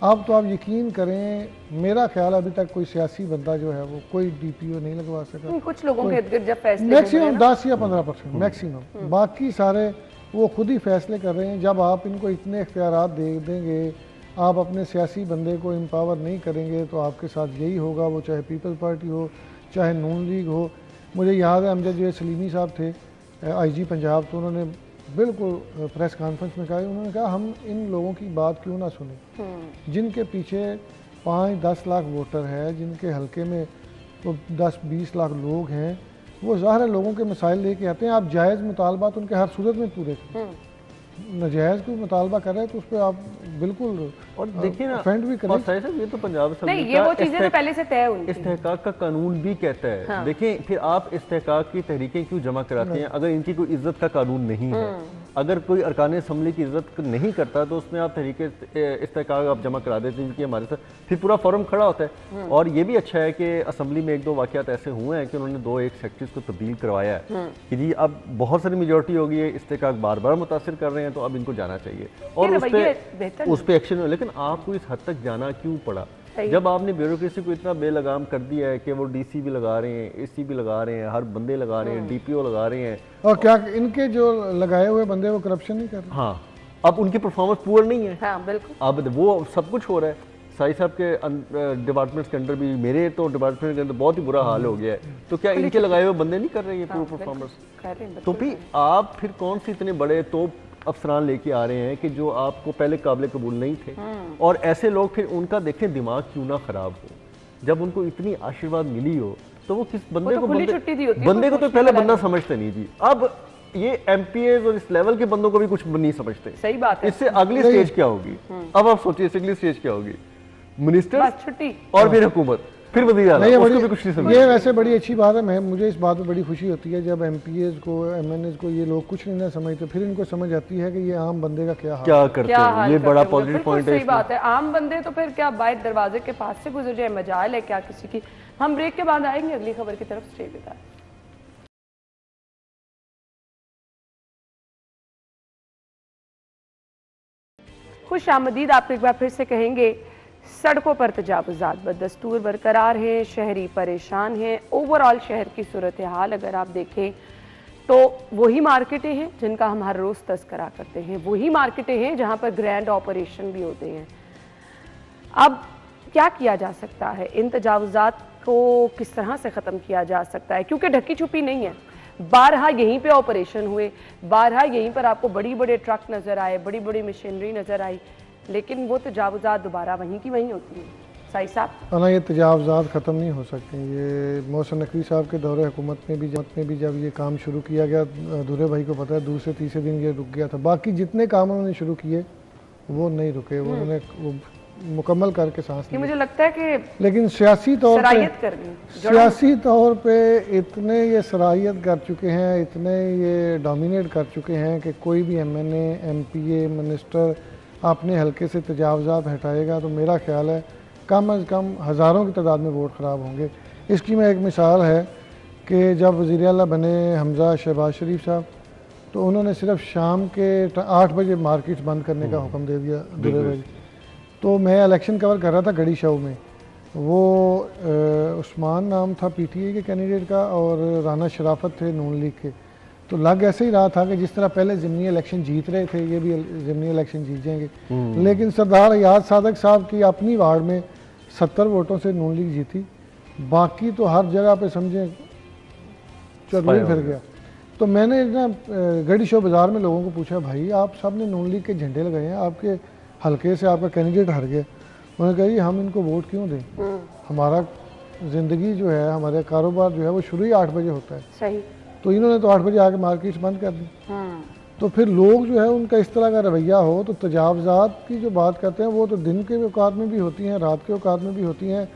अब तो आप यकीन करें, मेरा ख्याल अभी तक कोई सियासी बंदा जो है वो कोई DPO नहीं लगवा सका। कुछ लोगों के जब फैसले मैक्सिमम 10 या 15% मैक्सिमम, बाकी सारे वो खुद ही फैसले कर रहे हैं। जब आप इनको इतने इख्तियारात दे देंगे, आप अपने सियासी बंदे को एम्पावर नहीं करेंगे, तो आपके साथ यही होगा, वो चाहे पीपल्स पार्टी हो, चाहे नून लीग हो। मुझे याद है अमजद जो सलीमी साहब थे IG पंजाब, तो उन्होंने बिल्कुल प्रेस कॉन्फ्रेंस में कहा, उन्होंने कहा हम इन लोगों की बात क्यों ना सुने जिनके पीछे 5-10 लाख वोटर है, जिनके हलके में तो 10-20 लाख लोग हैं, वो ज़ाहिर है लोगों के मसाइल लेके आते हैं। आप जायज़ मुतालबात उनके हर सूरत में पूरे करें, नजायज़ कोई मुतालबा कर रहे हैं तो उस पर आप बिल्कुल और देखिए ना, ऑफेंड भी करें। ये तो पंजाब नहीं, ये वो चीजें तो पहले से तय हुई थी। इस्तेहकाक का कानून भी कहता है। देखिए फिर आप इस्तेहकाक की तहरीकें क्यों जमा कराते हैं अगर इनकी कोई इज्जत का कानून नहीं है? अगर कोई अरकान असम्बली की इज्जत नहीं करता तो उसमें आप तहरीके इस्तेहकाक आप जमा करा देते हैं जिनकी हमारे साथ फिर पूरा फॉरम खड़ा होता है। और ये भी अच्छा है कि असम्बली में 1-2 वाक़यात ऐसे हुए हैं कि उन्होंने 2-1 सेक्रेटरीज को तब्दील करवाया है कि जी अब बहुत सारी मेजोरिटी हो गई है, इस्तेहकाक बार बार मुतासिर कर रहे हैं, तो अब इनको जाना चाहिए और उस पर एक्शन हो। लेकिन आपको इस हद तक जाना क्यों पड़ा जब आपने ब्यूरोक्रेसी को इतना बेलगाम कर दिया है कि वो DC भी लगा रहे हैं, AC भी लगा रहे हैं, हर बंदे लगा रहे हैं, DPO लगा रहे हैं, और क्या इनके जो लगाए हुए बंदे वो करप्शन नहीं कर रहे? हाँ, अब उनकी परफॉर्मेंस पुअर नहीं है। हाँ, बिल्कुल। अब वो सब कुछ हो रहा है। साई साहब के डिपार्टमेंट्स के अंडर भी, मेरे तो डिपार्टमेंट के अंदर बहुत ही बुरा हाल हो गया है, तो क्या इनके लगाए हुए बंदे नहीं कर रहे हैं पूरी परफॉर्मेंस? तो भी आप फिर कौन से इतने बड़े तो अफसरान लेके आ रहे हैं कि जो आपको पहले काबिल कबूल नहीं थे, और ऐसे लोग फिर उनका देखें दिमाग क्यों ना खराब हो। जब उनको इतनी आशीर्वाद मिली हो तो वो किस बंदे को बंदे को तो पहले बंदा समझते नहीं जी। अब ये MPAs और इस लेवल के बंदों को भी कुछ नहीं समझते। सही बात है। इससे अगली स्टेज क्या होगी? अब आप सोचिए अगली स्टेज क्या होगी? मिनिस्टर छुट्टी और फिर हुकूमत, फिर वज़ीर आला, उसको भी कुछ नहीं समझ। ये वैसे बड़ी अच्छी बात है। मुझे इस बात में बड़ी खुशी होती है जब MPAs को, MNAs को ये लोग कुछ नहीं ना समझते, फिर इनको समझ आती है कि ये आम बंदे का क्या करते हैं। ये बड़ा पॉजिटिव पॉइंट है। सही बात है। आम बंदे तो फिर क्या बाहर दरवाजे के पास से गुजर जाए, मजाल है क्या किसी की। हम ब्रेक के बाद आएंगे अगली खबर की तरफ। स्टे विद अस। खुश आमदीद आपको एक बार फिर से कहेंगे। सड़कों पर तजावुज़ात बदस्तूर बरकरार हैं, शहरी परेशान हैं। ओवरऑल शहर की सूरत हाल अगर आप देखें तो वही मार्केटें हैं जिनका हम हर रोज़ तस्करा करते हैं, वही मार्केटें हैं जहां पर ग्रैंड ऑपरेशन भी होते हैं। अब क्या किया जा सकता है, इन तजावुजात को किस तरह से ख़त्म किया जा सकता है, क्योंकि ढकी छुपी नहीं है, बारहा यहीं पे ऑपरेशन हुए, बारहा यहीं पर आपको बड़ी बड़े ट्रक नज़र आए, बड़ी बड़ी मशीनरी नज़र आई, लेकिन वो तजावुजात दोबारा वहीं की वहीं होती हैं। सही साहब, ना ये तजावुजात ख़त्म नहीं हो सकते। ये मोहसिन नकवी साहब के दौरे हुकूमत में भी जब ये काम शुरू किया गया, दुरे भाई को पता है, दूसरे तीसरे दिन ये रुक गया था। बाकी जितने काम उन्होंने शुरू किए वो नहीं रुके, उन्होंने वो मुकम्मल करके सांस ली। मुझे लगता है कि लेकिन सियासी तौर पे इतने ये सराहियत कर चुके हैं, इतने ये डोमिनेट कर चुके हैं कि कोई भी MNA MPA मिनिस्टर अपने हल्के से तजावुजात हटाएगा तो मेरा ख्याल है कम अज़ कम हज़ारों की तादाद में वोट ख़राब होंगे। इसकी मैं एक मिसाल है कि जब वज़ीर आला बने हमज़ा शहबाज शरीफ साहब, तो उन्होंने सिर्फ शाम के 8 बजे मार्केट्स बंद करने का हुक्म दे दिया दुरे भाई। तो मैं इलेक्शन कवर कर रहा था गड़ी शो में, वो उस्मान नाम था PTA के कैंडिडेट का और राना शराफत थे नून लीग के। तो लग ऐसे ही रहा था कि जिस तरह पहले ज़िमनी इलेक्शन जीत रहे थे ये भी ज़िमनी इलेक्शन जीत जाएंगे। लेकिन सरदार याद सादक साहब की अपनी वार्ड में 70 वोटों से नून लीग जीती, बाकी तो हर जगह पे समझें चरनी फिर गया। तो मैंने ना गड़ी शो बाज़ार में लोगों को पूछा, भाई आप सब ने नून लीग के झंडे लगाए हैं, आपके हल्के से आपका कैंडिडेट हार गया। उन्होंने कहा जी हम इनको वोट क्यों दें, हमारा ज़िंदगी जो है, हमारे कारोबार जो है वो शुरू ही 8 बजे होता है। सही। तो इन्होंने तो 8 बजे आके मार्केट्स बंद कर दी। तो फिर लोग जो है उनका इस तरह का रवैया हो, तो तजावुजात की जो बात करते हैं वो तो दिन के औकात में भी होती हैं, रात के औकात में भी होती हैं।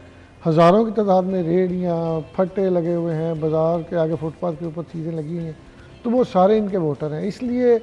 हज़ारों की तादाद में रेहड़ियाँ फट्टे लगे हुए हैं, बाज़ार के आगे फुटपाथ के ऊपर चीज़ें लगी हैं, तो वो सारे इनके वोटर हैं। इसलिए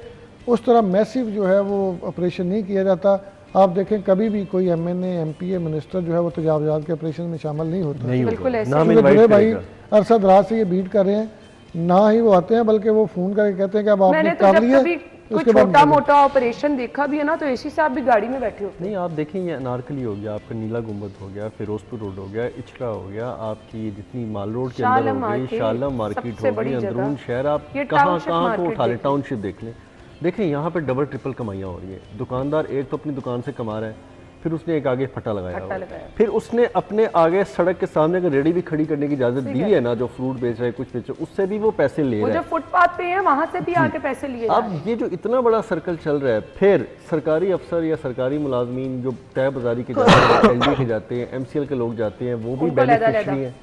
उस तरह मैसिव जो है वो ऑपरेशन नहीं किया जाता। आप देखें कभी भी कोई MNA MPA मिनिस्टर जो है वो तजावुजात के ऑपरेशन में शामिल नहीं होता। बिल्कुल दुरे भाई अरसा दराज से ये बीट कर रहे हैं, ना ही वो आते हैं बल्कि वो फ़ोन करके कहते हैं कि अब आपने कर लिया। कोई छोटा मोटा ऑपरेशन देखा भी है ना, तो एसी साहब भी गाड़ी में बैठे होते हैं। नहीं, आप देखें ये अनारकली हो गया, आपका नीला गुंबद हो गया, फिरोजपुर रोड हो गया, इचरा हो गया, आपकी जितनी माल रोड के अंदर हो गई, शालम मार्केट हो गई, अंदरून शहर, आप कहाँ कहाँ को उठा लें, टाउनशिप देख लें। देखें यहाँ पे डबल ट्रिपल कमाइयाँ हो रही है। दुकानदार एक तो अपनी दुकान से कमा रहा है, फिर उसने एक आगे फटा लगाया, फिर उसने अपने आगे सड़क के सामने अगर रेडी भी खड़ी करने की इजाजत दी है ना, जो फ्रूट बेच रहे हैं कुछ बेच रहे, उससे भी वो पैसे ले रहे हैं। जो फुटपाथ पे है वहां से भी आके पैसे लिए। अब ये जो इतना बड़ा सर्कल चल रहा है, फिर सरकारी अफसर या सरकारी मुलाजमीन जो तय बाजारी के जाते हैं, LD के जाते हैं, MCL के लोग जाते हैं, वो भी बेनिफिशियरी हैं,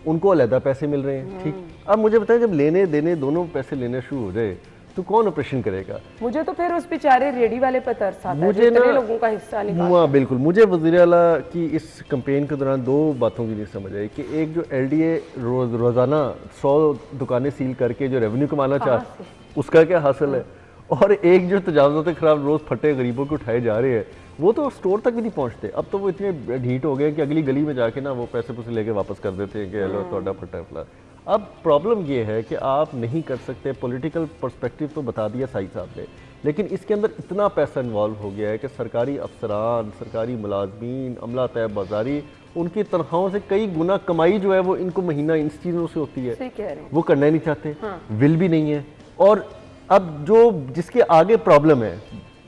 उनको अलग पैसे मिल रहे हैं। ठीक, अब मुझे बताएं जब लेने देने दोनों पैसे लेने शुरू हो जाए तो कौन ऑपरेशन करेगा? मुझे तो फिर उस बेचारे रेडी वाले पर तरस आता है, इतने लोगों का हिस्सा निकालता है। बिल्कुल, मुझे वज़ीर आला की इस कैंपेन के दौरान दो बातों की नहीं समझ आई कि एक जो LDA रोज़ाना 100 दुकानें सील करके जो रेवेन्यू कमाना चाहते उसका क्या हासिल है, और एक जो तजावुज़ात खिलाफ रोज़ फटे गरीबों को उठाए जा रहे हैं वो तो स्टोर तक भी नहीं पहुँचते। अब तो वो इतने ढीठ हो गए कि अगली गली में जाके ना वो पैसे पुसे लेके वापस कर देते हैं कि हेलो थोड़ा फटा फला। अब प्रॉब्लम ये है कि आप नहीं कर सकते, पॉलिटिकल पर्सपेक्टिव तो बता दिया साई साहब ने, लेकिन इसके अंदर इतना पैसा इन्वॉल्व हो गया है कि सरकारी अफसरान, सरकारी मुलाजमीन, अमला तैयब बाजारी, उनकी तनख्वाहों से कई गुना कमाई जो है वो इनको महीना इन चीज़ों से होती है, वो करना ही नहीं चाहते। विल भी नहीं है। और अब जो जिसके आगे प्रॉब्लम है,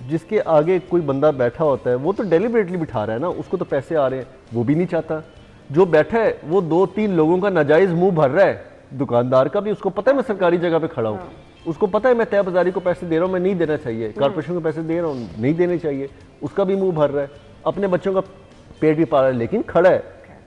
जिसके आगे कोई बंदा बैठा होता है वो तो डेलिबरेटली बिठा रहा है ना, उसको तो पैसे आ रहे हैं, वो भी नहीं चाहता। जो बैठा है वो 2-3 लोगों का नाजायज मुंह भर रहा है, दुकानदार का भी, उसको पता है मैं सरकारी जगह पे खड़ा हूँ, उसको पता है मैं तय बाजारी को पैसे दे रहा हूँ, मैं नहीं देना चाहिए, कारपोरेशन को पैसे दे रहा हूँ, नहीं देने चाहिए, उसका भी मुंह भर रहा है, अपने बच्चों का पेट भी पाल रहा है, लेकिन खड़ा है,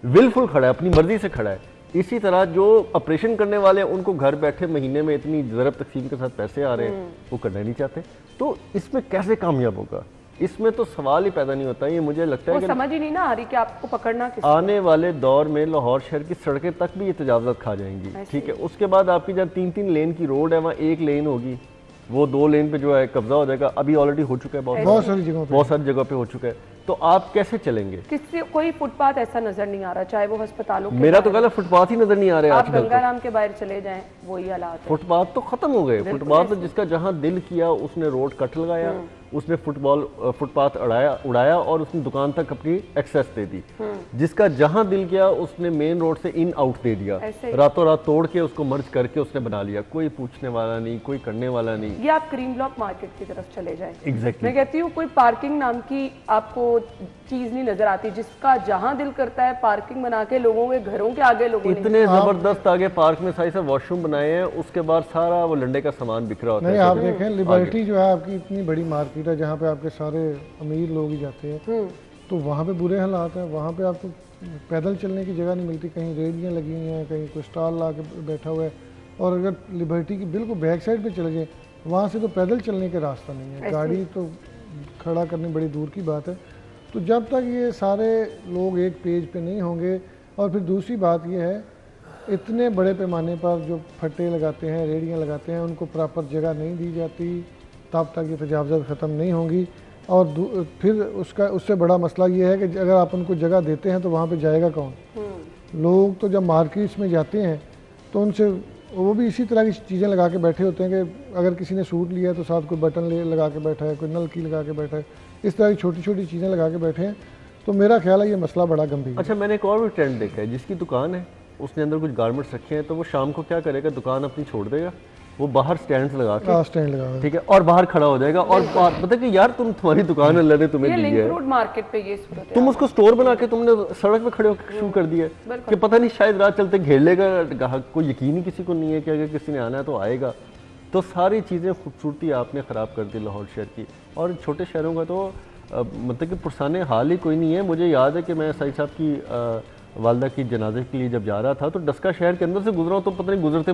विलफुल खड़ा है, अपनी मर्जी से खड़ा है। इसी तरह जो ऑपरेशन करने वाले हैं उनको घर बैठे महीने में इतनी ज़रब तकसीम के साथ पैसे आ रहे हैं, वो करना नहीं चाहते। तो इसमें कैसे कामयाब होगा, इसमें तो सवाल ही पैदा नहीं होता। ये मुझे लगता है कि समझ ही नहीं ना आ रही कि आपको पकड़ना किस आने वाले दौर में लाहौर शहर की सड़कें तक भी ये तजावुज़ात खा जाएंगी। ठीक है, उसके बाद आपकी जब 3-3 लेन की रोड है, वहाँ 1 लेन होगी, वो 2 लेन पे जो है कब्जा हो जाएगा। अभी ऑलरेडी हो चुका है, बहुत सारी जगह पे हो चुका है। तो आप कैसे चलेंगे? किसी कोई फुटपाथ ऐसा नजर नहीं आ रहा, चाहे वो अस्पतालों के, मेरा तो गलत फुटपाथ ही नजर नहीं आ रहा है। आप गंगाराम के बाहर चले जाएं, वही हालात है। फुटपाथ तो खत्म हो गए। फुटपाथ तो जिसका जहाँ दिल किया उसने रोड कट लगाया, उसने फुटपाथ उड़ाया और उसने दुकान तक अपनी एक्सेस दे दी। जिसका जहां दिल किया उसने मेन रोड से इन आउट दे दिया, रातों रात तोड़ के उसको मर्ज करके उसने बना लिया। कोई पूछने वाला नहीं, कोई करने वाला नहीं। ये आप क्रीम ब्लॉक मार्केट की तरफ चले जाएं। एग्जैक्टली। मैं कहती हूँ कोई पार्किंग नाम की आपको चीज नहीं नजर आती, जिसका जहां दिल करता है पार्किंग बना के लोगों के घरों के आगे लोगों ने इतने जबरदस्त आगे पार्क में साइज वॉशरूम बनाए हैं, उसके बाद सारा वो लंडे का सामान बिखरा होता है। नहीं, आप देखें लिबर्टी जो है आपकी इतनी बड़ी मार्केट है जहाँ पे आपके सारे अमीर लोग ही जाते हैं, तो वहाँ पे बुरे हालात हैं। वहाँ पे आपको पैदल चलने की जगह नहीं मिलती, कहीं रेडियाँ लगी हुई हैं, कहीं कोई स्टॉल ला के बैठा हुआ है। और अगर लिबर्टी की बिल्कुल बैक साइड पे चले जाए, वहाँ से तो पैदल चलने का रास्ता नहीं है, गाड़ी तो खड़ा करनी बड़ी दूर की बात है। तो जब तक ये सारे लोग एक पेज पे नहीं होंगे, और फिर दूसरी बात ये है इतने बड़े पैमाने पर जो फट्टे लगाते हैं, रेडियाँ लगाते हैं, उनको प्रॉपर जगह नहीं दी जाती, तब तक ये तजावज़ात ख़त्म नहीं होंगी। और फिर उससे बड़ा मसला ये है कि अगर आप उनको जगह देते हैं तो वहाँ पे जाएगा कौन? लोग तो जब मार्केट्स में जाते हैं तो उनसे वो भी इसी तरह की चीज़ें लगा के बैठे होते हैं कि अगर किसी ने सूट लिया है तो साथ कोई बटन लगा के बैठा है, कोई नलकी लगा के बैठा है, इस तरह की छोटी छोटी चीज़ें लगा के बैठे हैं। तो मेरा ख्याल है ये मसला बड़ा गंभीर। अच्छा, मैंने एक और भी ट्रेंड देखा है, जिसकी दुकान है उसने अंदर कुछ गारमेंट्स रखे हैं, तो वो शाम को क्या करेगा, दुकान अपनी छोड़ देगा, वो बाहर स्टैंड लगा के, स्टैंड लगा, ठीक है, और बाहर खड़ा हो जाएगा और पता कि यार तुम्हारी दुकान अल्लाह ने तुम्हें दी है, रोड मार्केट पे ये सूरत है, तुम उसको स्टोर बना के तुमने सड़क पे खड़े होकर शुरू कर दिया कि पता नहीं शायद रात चलते घेर लेगा ग्राहक, कोई यकीन ही किसी को नहीं है कि अगर किसी ने आना है तो आएगा। तो सारी चीज़ें खूबसूरती आपने ख़राब कर दी लाहौर शहर की। और छोटे शहरों का तो मतलब कि पुरसाने हाल ही कोई नहीं है। मुझे याद है कि मैं साईं साहब की वालदा की जनाजे के लिए जब जा रहा था तो डस्का शहर के अंदर से गुजरा, तो पता नहीं गुजरते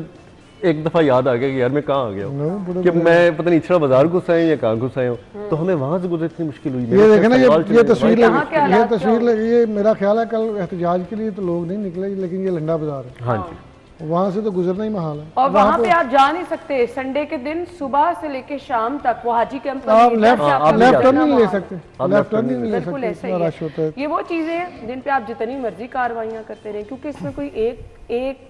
एक दफ़ा याद आ गया कि यार मैं कहाँ आ गया हूँ, कि मैं पता नहीं इछड़ा बाजार घुसा हूँ या कहाँ घुसा हूँ। तो हमें वहाँ से गुजरने इतनी मुश्किल हुई। ये देखें ना, ये तस्वीर ये मेरा ख्याल है कल एहतजाज के लिए तो लोग नहीं निकले, लेकिन ये लंडा बाजार है, हाँ जी, वहाँ से तो गुजरना ही महाल है। और वहाँ पे आप जा नहीं सकते, संडे के दिन सुबह से लेके शाम तक वो हाजी कैंप आप लेफ्ट टर्न नहीं ले सकते, लेफ्ट टर्न नहीं ले सकते, रश होता है। ये वो चीजें हैं जिन पे आप जितनी मर्जी कार्रवाइयाँ करते रहें, क्योंकि इसमें कोई एक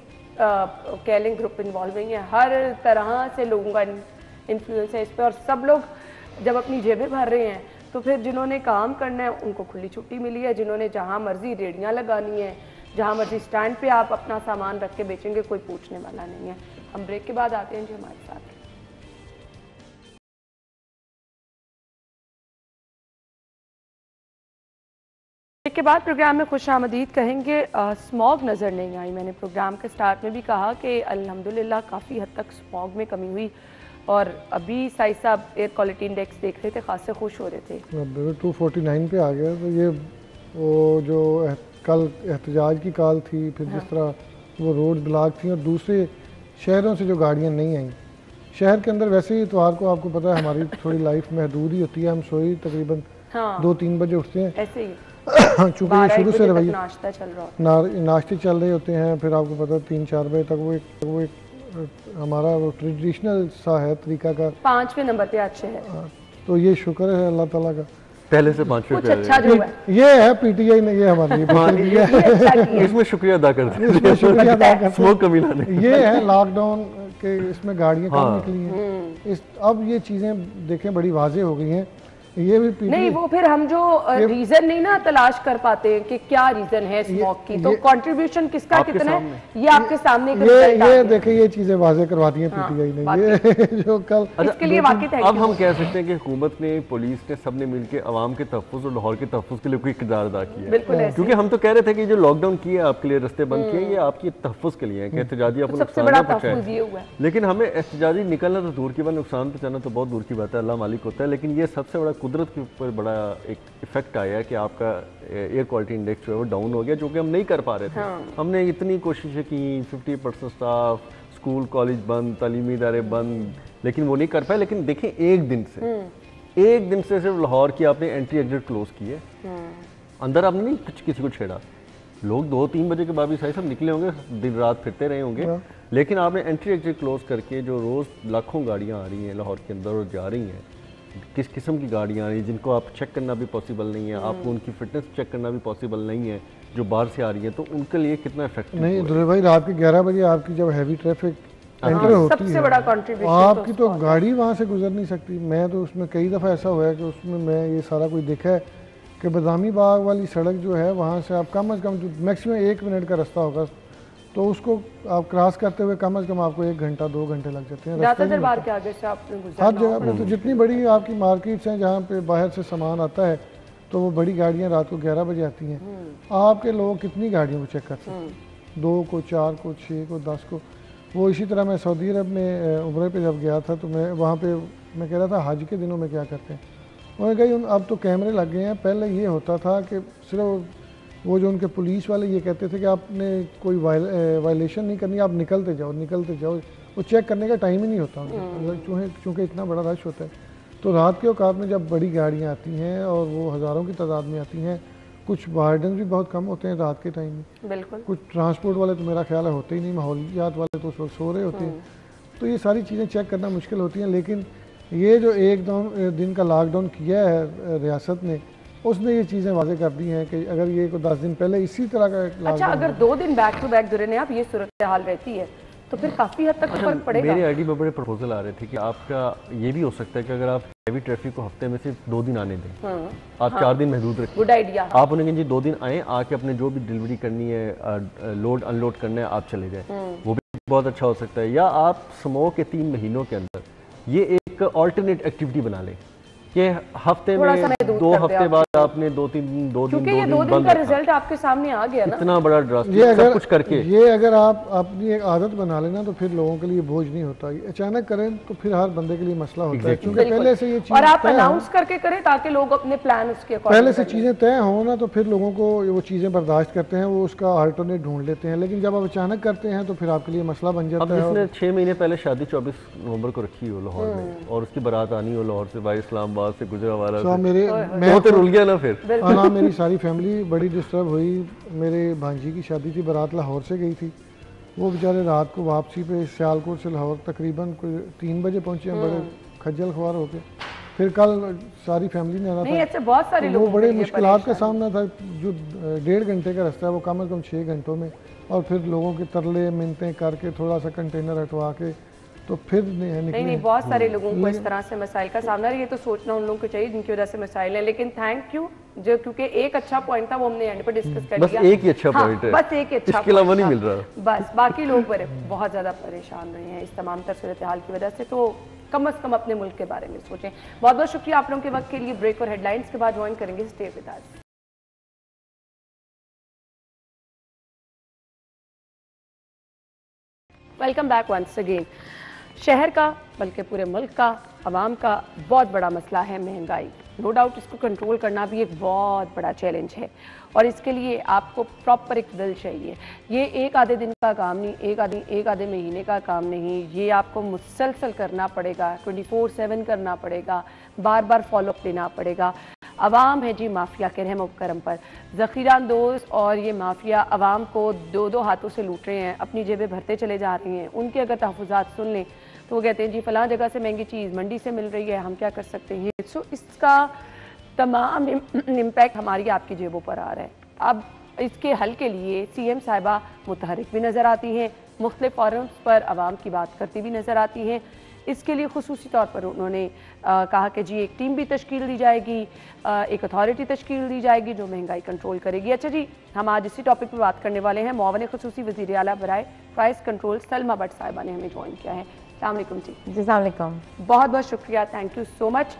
कैलिंग ग्रुप इन्वॉल्व नहीं है, हर तरह से लोगों का इन्फ्लुएंस है इस पर। और सब लोग जब अपनी जेबें भर रहे हैं तो फिर जिन्होंने काम करना है उनको खुली छुट्टी मिली है, जिन्होंने जहाँ मर्जी रेडियाँ लगानी है, जहाँ मर्जी स्टैंड पे आप अपना सामान रख के बेचेंगे, कोई पूछने वाला नहीं है। हम ब्रेक के बाद आते हैं जी हमारे साथ। ब्रेक के बाद प्रोग्राम में खुश आमदीद कहेंगे। स्मॉग नज़र नहीं आई। मैंने प्रोग्राम के स्टार्ट में भी कहा कि अल्हम्दुलिल्लाह काफ़ी हद तक स्मॉग में कमी हुई, और अभी साई साहब एयर क्वालिटी इंडेक्स देख रहे थे, खासे खुश हो रहे थे, 249 पे आ गया। तो ये वो जो कल एहतजाज की कॉल थी, फिर जिस तरह वो रोड ब्लॉक थी, और दूसरे शहरों से जो गाड़ियाँ नहीं आई शहर के अंदर। वैसे ही इतवार को आपको पता है हमारी थोड़ी लाइफ महदूद ही होती है, हम सोई तकरीबन 2-3 बजे उठते हैं, ऐसे ही चूँकि ये शुरू से रवैया नाश्ता चल रहा होता है, नाश्ते चल रहे होते हैं, फिर आपको पता है 3-4 बजे तक वो एक हमारा वो ट्रेडिशनल सा है तरीका का। 5वें नंबर पे अच्छे है, तो ये शुक्र है अल्लाह ताला का, पहले से 5 कुछ अच्छा जो है ये है पीटीआई ने ये हमारे लिए इसमें शुक्रिया अदा करते हैं, इसमें शुक्रिया अदा करते स्मोक कमी लाने। ये है लॉकडाउन के, इसमें गाड़ियाँ कम निकली हैं। अब ये चीज़ें देखें बड़ी वाज़ेह हो गई हैं। ये भी नहीं, वो फिर हम जो रीजन नहीं ना तलाश कर पाते हैं कि क्या रीजन है स्मोक की, तो कंट्रीब्यूशन किसका कितना है, ये आपके सामने ये देखें, ये चीजें वाज़ेह करवा दी हैं पीटीआई ने, ये जो कल इसके लिए वाक़ई है। अब हम कह सकते हैं कि हुकूमत ने, पुलिस ने, सबने मिलकर आवाम के तहफ़्फ़ुज़ और लाहौर के तहफ़्फ़ुज़ के लिए कोई किरदार अदा किया है। क्योंकि हम तो कह रहे थे कि जो लॉकडाउन किया आपके लिए, रस्ते बंद किए, ये आपकी तहफ़्फ़ुज़ के लिए है कि एहतजाजी आपको नुकसान ना पहुंचाए। लेकिन हमें एहतजाजी निकलना तो दूर की बात, नुकसान पहुंचाना तो बहुत दूर की बात है, अल्लाह मालिक होता है। लेकिन ये सबसे बड़ा कुदरत के ऊपर बड़ा एक इफेक्ट आया है कि आपका एयर क्वालिटी इंडेक्स जो है वो डाउन हो गया, जो कि हम नहीं कर पा रहे थे। हमने इतनी कोशिशें की, 50% स्टाफ, स्कूल कॉलेज बंद, तालीमी इदारे बंद, लेकिन वो नहीं कर पाए। लेकिन देखें, एक दिन से सिर्फ लाहौर की आपने एंट्री एग्जिट क्लोज की है, अंदर आपने नहीं कुछ किसी को छेड़ा। लोग 2-3 बजे के बाद भी सही सब निकले होंगे, दिन रात फिरते रहे होंगे, लेकिन आपने एंट्री एग्जिट क्लोज करके जो रोज़ लाखों गाड़ियाँ आ रही हैं लाहौर के अंदर और जा रही हैं, किस किस्म की गाड़ियाँ आ रही हैं जिनको आप चेक करना भी पॉसिबल नहीं है, आपको उनकी फिटनेस चेक करना भी पॉसिबल नहीं है, जो बाहर से आ रही है, तो उनके लिए कितना इफेक्टिव नहीं। दुले भाई, रात के 11 बजे आपकी जब हैवी ट्रैफिक एंटर होती सबसे है, बड़ा कंट्रीब्यूशन आपकी तो गाड़ी वहाँ से गुजर नहीं सकती। मैं तो उसमें कई दफ़ा ऐसा हुआ है कि उसमें मैं ये सारा कुछ देखा है कि बदामी बाग वाली सड़क जो है वहाँ से आप कम अज़ कम मैक्सिमम 1 मिनट का रास्ता होगा, तो उसको आप क्रॉस करते हुए कम अज़ कम आपको 1 घंटा 2 घंटे लग जाते हैं। दरबार के आगे से आपने गुजरना हर जगह पे तो जितनी बड़ी आपकी मार्केट्स हैं जहाँ पे बाहर से सामान आता है, तो वो बड़ी गाड़ियाँ रात को 11 बजे आती हैं। आपके लोग कितनी गाड़ियों को चेक कर सकते हैं, 2 को, 4 को, 6 को, 10 को। वो इसी तरह मैं सऊदी अरब में उम्रे पे जब गया था, तो मैं वहाँ पे मैं कह रहा था हज के दिनों में क्या करते हैं। उन्होंने कहा अब तो कैमरे लग गए हैं, पहले ये होता था कि सिर्फ वो जो उनके पुलिस वाले ये कहते थे कि आपने कोई वायलेशन नहीं करनी, आप निकलते जाओ, वो चेक करने का टाइम ही नहीं होता उनके, चूँकि इतना बड़ा रश होता है। तो रात के औकात में जब बड़ी गाड़ियाँ आती हैं और वो हज़ारों की तादाद में आती हैं, कुछ वार्डन भी बहुत कम होते हैं रात के टाइम में, बिल्कुल। कुछ ट्रांसपोर्ट वाले तो मेरा ख्याल है होते ही नहीं, माहौलियात वाले तो उस वक्त सो रहे होते हैं। तो ये सारी चीज़ें चेक करना मुश्किल होती हैं। लेकिन ये जो 1 दिन का लॉकडाउन किया है रियासत ने, उसने ये चीज़ें वाज़े कर दी हैं कि अगर ये कोई 10 दिन पहले इसी तरह का अच्छा, अगर 2 दिन बैक टू बैक दुरे आप ये सूरत हाल रहती है तो फिर काफ़ी हद तक फर्क पड़ेगा। मेरे आईडी में बड़े प्रपोजल आ रहे थे कि आपका ये भी हो सकता है कि अगर आप हैवी ट्रैफिक को हफ्ते में सिर्फ 2 दिन आने दें, आप 4 दिन महदूद रखें। Good idea. आप उन्हें जी 2 दिन आए, आके अपने जो भी डिलीवरी करनी है, लोड अनलोड करना है, आप चले जाए, वो भी बहुत अच्छा हो सकता है। या आप समूह के 3 महीनों के अंदर ये एक ऑल्टरनेट एक्टिविटी बना लें कि हफ्ते में 2 हफ्ते बाद आपने 2-3 दिन, 2 दिन, क्योंकि ये 2 दिन का रिजल्ट आपके सामने आ गया ना, इतना बड़ा ड्रास्टिक ये सब कुछ करके। ये अगर आप अपनी एक आदत बना लेना तो फिर लोगों के लिए बोझ नहीं होता। अचानक करें तो फिर हर बंदे के लिए मसला होता है, क्योंकि पहले से ये चीज़ और आप अनाउंस करके करें ताकि लोग अपने प्लान उसके पहले से चीज़ें तय हों ना, तो फिर लोगों को वो चीज़ें बर्दाश्त करते हैं, वो उसका अल्टरनेट ढूंढ लेते हैं। लेकिन जब आप अचानक करते हैं तो फिर आपके लिए मसला बन जाता है। जिसने 6 महीने पहले शादी 24 नवंबर को रखी हो लाहौर में, और उसकी बारात आनी हो लाहौर से भाई इस्लामाबाद से गुजरावाला से, मैं तो रुल गया ना फिर। हाँ, मेरी सारी फैमिली बड़ी डिस्टर्ब हुई। मेरे भांजी की शादी थी, बारात लाहौर से गई थी, वो बेचारे रात को वापसी पे सियालकोट से लाहौर तकरीबन कोई 3 बजे पहुंचे हैं, बड़े खज्जल खुआर होके। फिर कल सारी फैमिली ने आना था, बहुत सारे वो बड़े मुश्किलात का सामना था। जो 1.5 घंटे का रास्ता है वो कम अज़ कम 6 घंटों में, और फिर लोगों के तरले मिन्नतें करके थोड़ा सा कंटेनर हटवा के तो फिर नहीं, बहुत सारे लोगों को इस तरह से मसाइल का सामना है। ये तो सोचना उन लोगों को चाहिए जिनकी वजह से मसाइल है। लेकिन थैंक यू जो, क्योंकि एक अच्छा पॉइंट था वो हमने एंड पर डिस्कस कर लिया। बस एक ही अच्छा पॉइंट है, बस एक अच्छा, इसके अलावा नहीं मिल रहा। बस बाकी लोग बड़े बहुत ज़्यादा परेशान रहे हैं इस तमाम तर सूरत हाल की वजह से। तो कम से कम अपने मुल्क के बारे में सोचें। बहुत बहुत शुक्रिया आप लोगों के वक्त के लिए। ब्रेक और हेडलाइंस के बाद ज्वाइन करेंगे stay with us. Welcome back once again. शहर का बल्कि पूरे मुल्क का, आवाम का बहुत बड़ा मसला है महंगाई। नो डाउट इसको कंट्रोल करना भी एक बहुत बड़ा चैलेंज है, और इसके लिए आपको प्रॉपर एक विल चाहिए। ये एक आधे दिन का काम नहीं, एक आधे महीने का काम नहीं, ये आपको मुसलसल करना पड़ेगा, 24/7 करना पड़ेगा, बार बार फॉलोअप लेना पड़ेगा। अवाम है जी माफिया के रहम करम पर, ज़ख़ीरा अंदोज़, और ये माफिया अवाम को 2-2 हाथों से लूट रहे हैं, अपनी जेबें भरते चले जा रहे हैं। उनके अगर तहफ़्फ़ुज़ात सुन लें तो वो कहते हैं जी फ़लाँ जगह से महंगी चीज़ मंडी से मिल रही है, हम क्या कर सकते हैं। सो इसका तमाम इम्पैक्ट हमारी आपकी जेबों पर आ रहा है। अब इसके हल के लिए CM साहिबा मुतहरिक भी नज़र आती हैं, मुख्तलिफ फोरम्स पर आवाम की बात करती भी नज़र आती हैं। इसके लिए खुसूसी तौर पर उन्होंने कहा कि जी एक टीम भी तश्कील दी जाएगी, एक अथॉरिटी तश्कील दी जाएगी जो महंगाई कंट्रोल करेगी। अच्छा जी, हम आज इसी टॉपिक पर बात करने वाले हैं। मुआवन खुसूसी वज़ीर आला बराए प्राइस कंट्रोल सलमा भट्ट साहिबा ने हमें ज्वाइन किया है। अस्सलाम वालेकुम जी। जी अस्सलाम वालेकुम। बहुत बहुत शुक्रिया, थैंक यू सो मच।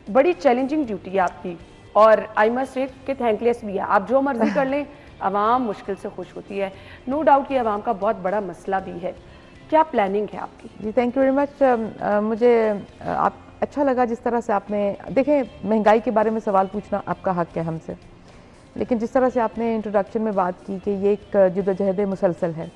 बड़ी चैलेंजिंग ड्यूटी है आपकी, और आई मस्ट से कि थैंकलेस भी है। आप जो मर्जी कर लें, आवाम मुश्किल से खुश होती है। नो डाउट ये आवाम का बहुत बड़ा मसला भी है। क्या प्लानिंग है आपकी? जी थैंक यू वेरी मच। मुझे आप अच्छा लगा जिस तरह से आपने, देखें महंगाई के बारे में सवाल पूछना आपका हक है हमसे, लेकिन जिस तरह से आपने इंट्रोडक्शन में बात की कि ये एक जद्दोजहद मुसलसल है,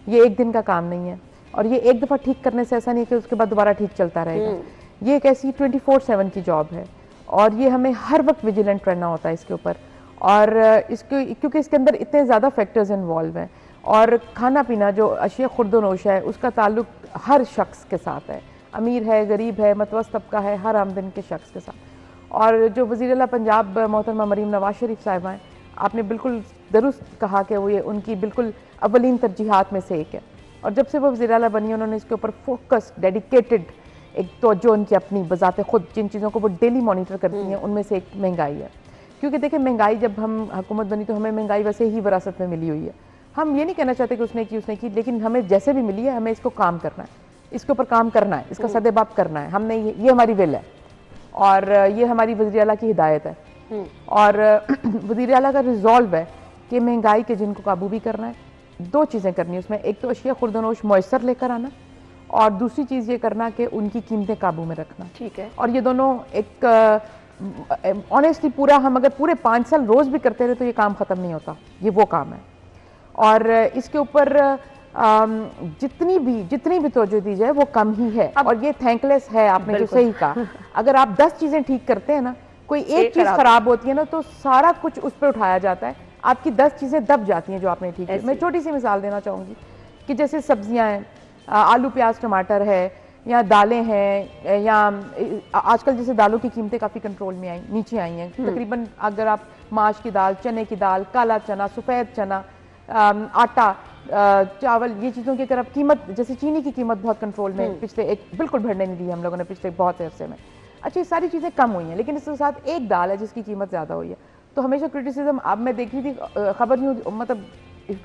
ये एक दिन का काम नहीं है, और ये एक दफ़ा ठीक करने से ऐसा नहीं है कि उसके बाद दोबारा ठीक चलता रहेगा। ये एक ऐसी 24/7 की जॉब है, और ये हमें हर वक्त विजिलेंट रहना होता है इसके ऊपर। और इसके क्योंकि इसके अंदर इतने ज़्यादा फैक्टर्स इन्वॉल्व हैं, और खाना पीना जो अशिया खुर्दोनोश है उसका ताल्लुक हर शख्स के साथ है, अमीर है, गरीब है, मतवसत तबका है, हर आमदन के शख्स के साथ। और जो वज़ीर आला पंजाब मोहतरमा मरीम नवाज शरीफ साहिबा हैं, आपने बिल्कुल दुरुस्त कहा कि वो ये उनकी बिल्कुल अव्वलीन तरजीहात में से एक है और जब से वो वज़ीर आला बनी उन्होंने इसके ऊपर फोकस डेडिकेटेड एक तो जो उनकी अपनी बजाते खुद जिन चीज़ों को वो डेली मॉनिटर करती हैं उनमें से एक महंगाई है। क्योंकि देखिए महंगाई जब हम हुकूमत बनी तो हमें महंगाई वैसे ही विरासत में मिली हुई है। हम ये नहीं कहना चाहते कि उसने की, लेकिन हमें जैसे भी मिली है हमें इसको काम करना है, इसके ऊपर काम करना है, इसका सदेबाप करना है। हमने ये हमारी विल है और ये हमारी वज़ीर आला की हिदायत है और वज़ीर आला का रिजॉल्व है कि महंगाई के जिनको काबू भी करना है। दो चीज़ें करनी है उसमें, एक तो अशिया खुर्दनोश मयसर लेकर आना और दूसरी चीज़ ये करना कि उनकी कीमतें काबू में रखना। ठीक है। और ये दोनों एक ऑनेस्टली पूरा हम अगर पूरे 5 साल रोज़ भी करते रहे तो ये काम ख़त्म नहीं होता, ये वो काम है। और इसके ऊपर जितनी भी तवज्जो दी जाए वो कम ही है और ये थैंकलेस है। आपने जो सही कहा, अगर आप 10 चीज़ें ठीक करते हैं ना, कोई एक चीज़ खराब होती है ना तो सारा कुछ उस पर उठाया जाता है, आपकी 10 चीज़ें दब जाती हैं जो आपने ठीक की। मैं छोटी सी मिसाल देना चाहूँगी कि जैसे सब्जियाँ हैं, आलू प्याज टमाटर है या दालें हैं, या आजकल जैसे दालों की कीमतें काफ़ी कंट्रोल में नीचे आई हैं। तकरीबन अगर आप माश की दाल, चने की दाल, काला चना, सफ़ेद चना, आटा, चावल, ये चीज़ों की अगर आप कीमत, जैसे चीनी की कीमत बहुत कंट्रोल में पिछले बिल्कुल बढ़ने नहीं दी हम लोगों ने पिछले बहुत से अरसे में। अच्छा, ये सारी चीज़ें कम हुई हैं, लेकिन इसके साथ एक दाल है जिसकी कीमत ज़्यादा हुई है। तो हमेशा क्रिटिसिज्म, अब मैं देख रही थी खबर यूँ मतलब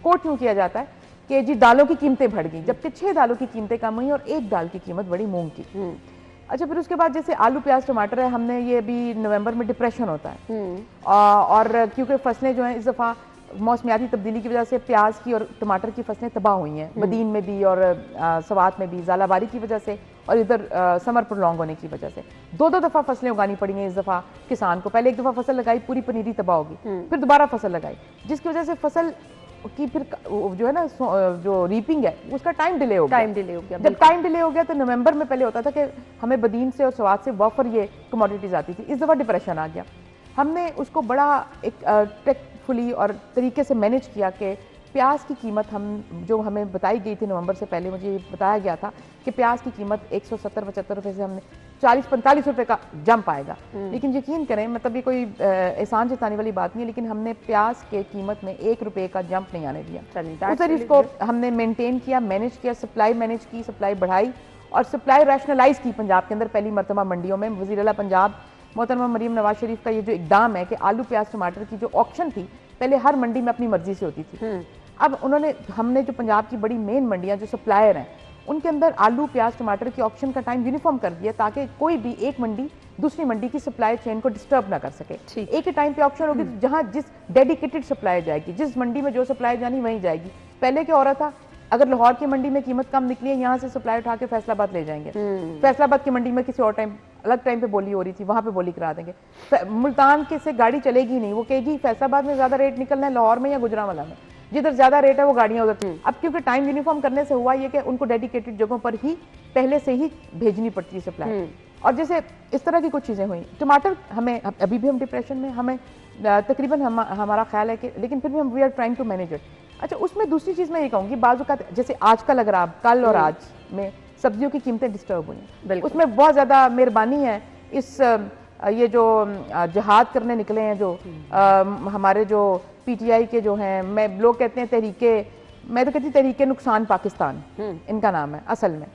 कोट यूँ किया जाता है कि जी दालों की कीमतें बढ़ गई, जबकि 6 दालों की कीमतें कम हुई और एक दाल की कीमत बढ़ी, मूंग की। अच्छा, फिर उसके बाद जैसे आलू प्याज टमाटर है, हमने ये भी नवंबर में डिप्रेशन होता है और क्योंकि फसलें जो हैं इस दफ़ा मौसमियाती तब्दीली की वजह से प्याज की और टमाटर की फसलें तबाह हुई हैं, मदीन में भी और सवात में भी, ज़ालाबारी की वजह से और इधर समर प्रोलॉन्ग होने की वजह से 2-2 दफ़ा फसलें उगानी पड़ी हैं इस दफ़ा किसान को। पहले एक दफ़ा फसल लगाई, पूरी पनीरी तबाह होगी, फिर दोबारा फसल लगाई, जिसकी वजह से फसल की फिर जो है ना जो रीपिंग है उसका टाइम डिले हो गया। जब टाइम डिले हो गया तो नवंबर में पहले होता था कि हमें बदीन से और सवात से वफर ये कमोडिटीज़ आती थी, इस दफ़ा डिप्रेशन आ गया। हमने उसको बड़ा एक टेकफुली और तरीके से मैनेज किया कि प्याज की कीमत जो हमें बताई गई थी नवंबर से पहले, मुझे बताया गया था कि प्याज की कीमत 170-75 रुपये से हमने 40-45 रुपये का जंप आएगा। लेकिन यकीन करें, मतलब ये कोई एहसान जताने वाली बात नहीं है, लेकिन हमने प्याज के कीमत में 1 रुपये का जंप नहीं आने दिया। उधर इसको हमने मेनटेन किया, मैनेज किया, सप्लाई मैनेज की, सप्लाई बढ़ाई और सप्लाई रैशनलाइज की। पंजाब के अंदर पहली मरतबा मंडियों में वज़ीर आला पंजाब मोहतरमा मरीम नवाज शरीफ का ये जो इकदाम है कि आलू प्याज टमाटर की जो ऑक्शन थी, पहले हर मंडी में अपनी मर्जी से होती थी, अब हमने जो पंजाब की बड़ी मेन मंडियां जो सप्लायर हैं उनके अंदर आलू प्याज टमाटर की ऑक्शन का टाइम यूनिफॉर्म कर दिया ताकि कोई भी एक मंडी दूसरी मंडी की सप्लाई चेन को डिस्टर्ब ना कर सके। एक ही टाइम पे ऑक्शन होगी तो जहां जिस डेडिकेटेड सप्लाई जाएगी, जिस मंडी में जो सप्लाई जानी वहीं जाएगी। पहले क्या हो रहा था, अगर लाहौर की मंडी में कीमत कम निकली है, यहाँ से सप्लाई उठा के फैसलाबाद ले जाएंगे, फैसलाबाद की मंडी में किसी और टाइम अलग टाइम पे बोली हो रही थी, वहां पे बोली करा देंगे। मुल्तान के से गाड़ी चलेगी नहीं, वो कहेगी फैसलाबाद में ज्यादा रेट निकलना है, लाहौर में या गुजरांवाला में, जिधर ज्यादा रेट है वो गाड़ियां उधर। अब क्योंकि टाइम यूनिफॉर्म करने से हुआ ये कि उनको डेडिकेटेड जगहों पर ही पहले से ही भेजनी पड़ती है सप्लाई। और जैसे इस तरह की कुछ चीजें हुई। टमाटर हमें अभी भी हम डिप्रेशन में, हमें तकरीबन हमारा ख्याल है कि, लेकिन फिर भी हम we are trying to manage it. अच्छा, उसमें दूसरी चीज मैं ये कहूँगी, बाज़ जैसे आजकल अगर आप कल और आज में सब्जियों की कीमतें डिस्टर्ब हुई, उसमें बहुत ज्यादा मेहरबानी है इस ये जो जिहाद करने निकले हैं जो हमारे जो पीटीआई के जो हैं, लोग कहते हैं तहरीके, मैं तो कहती तहरीके नुकसान पाकिस्तान इनका नाम है असल में।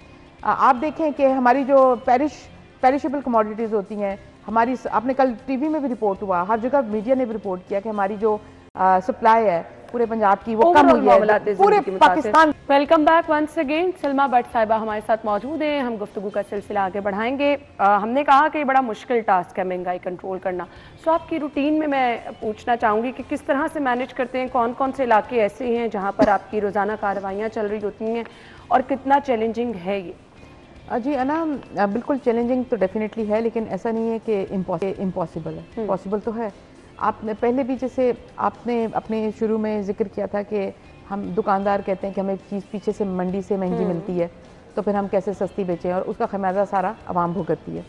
आप देखें कि हमारी जो पेरिशेबल कमोडिटीज़ होती हैं हमारी, आपने कल टीवी में भी रिपोर्ट हुआ, हर जगह मीडिया ने भी रिपोर्ट किया कि हमारी जो सप्लाई है पूरे पंजाब की वो कम हुई है पूरे Pakistan. Welcome back once again. Salma Bhatt साहिबा हमारे साथ मौजूद हैं, हम गुफ्तगू का सिलसिला आगे बढ़ाएंगे। हमने कहा कि बड़ा मुश्किल टास्क है महंगाई कंट्रोल करना, सो आपकी रूटीन में मैं पूछना चाहूँगी कि किस तरह से मैनेज करते हैं, कौन कौन से इलाके ऐसे हैं जहाँ पर आपकी रोज़ाना कार्रवाइयाँ चल रही होती हैं और कितना चैलेंजिंग है ये? जी अना, बिल्कुल चैलेंजिंग तो डेफिनेटली है, लेकिन ऐसा नहीं है कि इम्पॉसिबल है, पॉसिबल तो है। आपने पहले भी जैसे आपने अपने शुरू में जिक्र किया था कि हम दुकानदार कहते हैं कि हमें चीज़ पीछे से मंडी से महंगी मिलती है तो फिर हम कैसे सस्ती बेचें, और उसका खमियाजा सारा आवाम भुगतती है।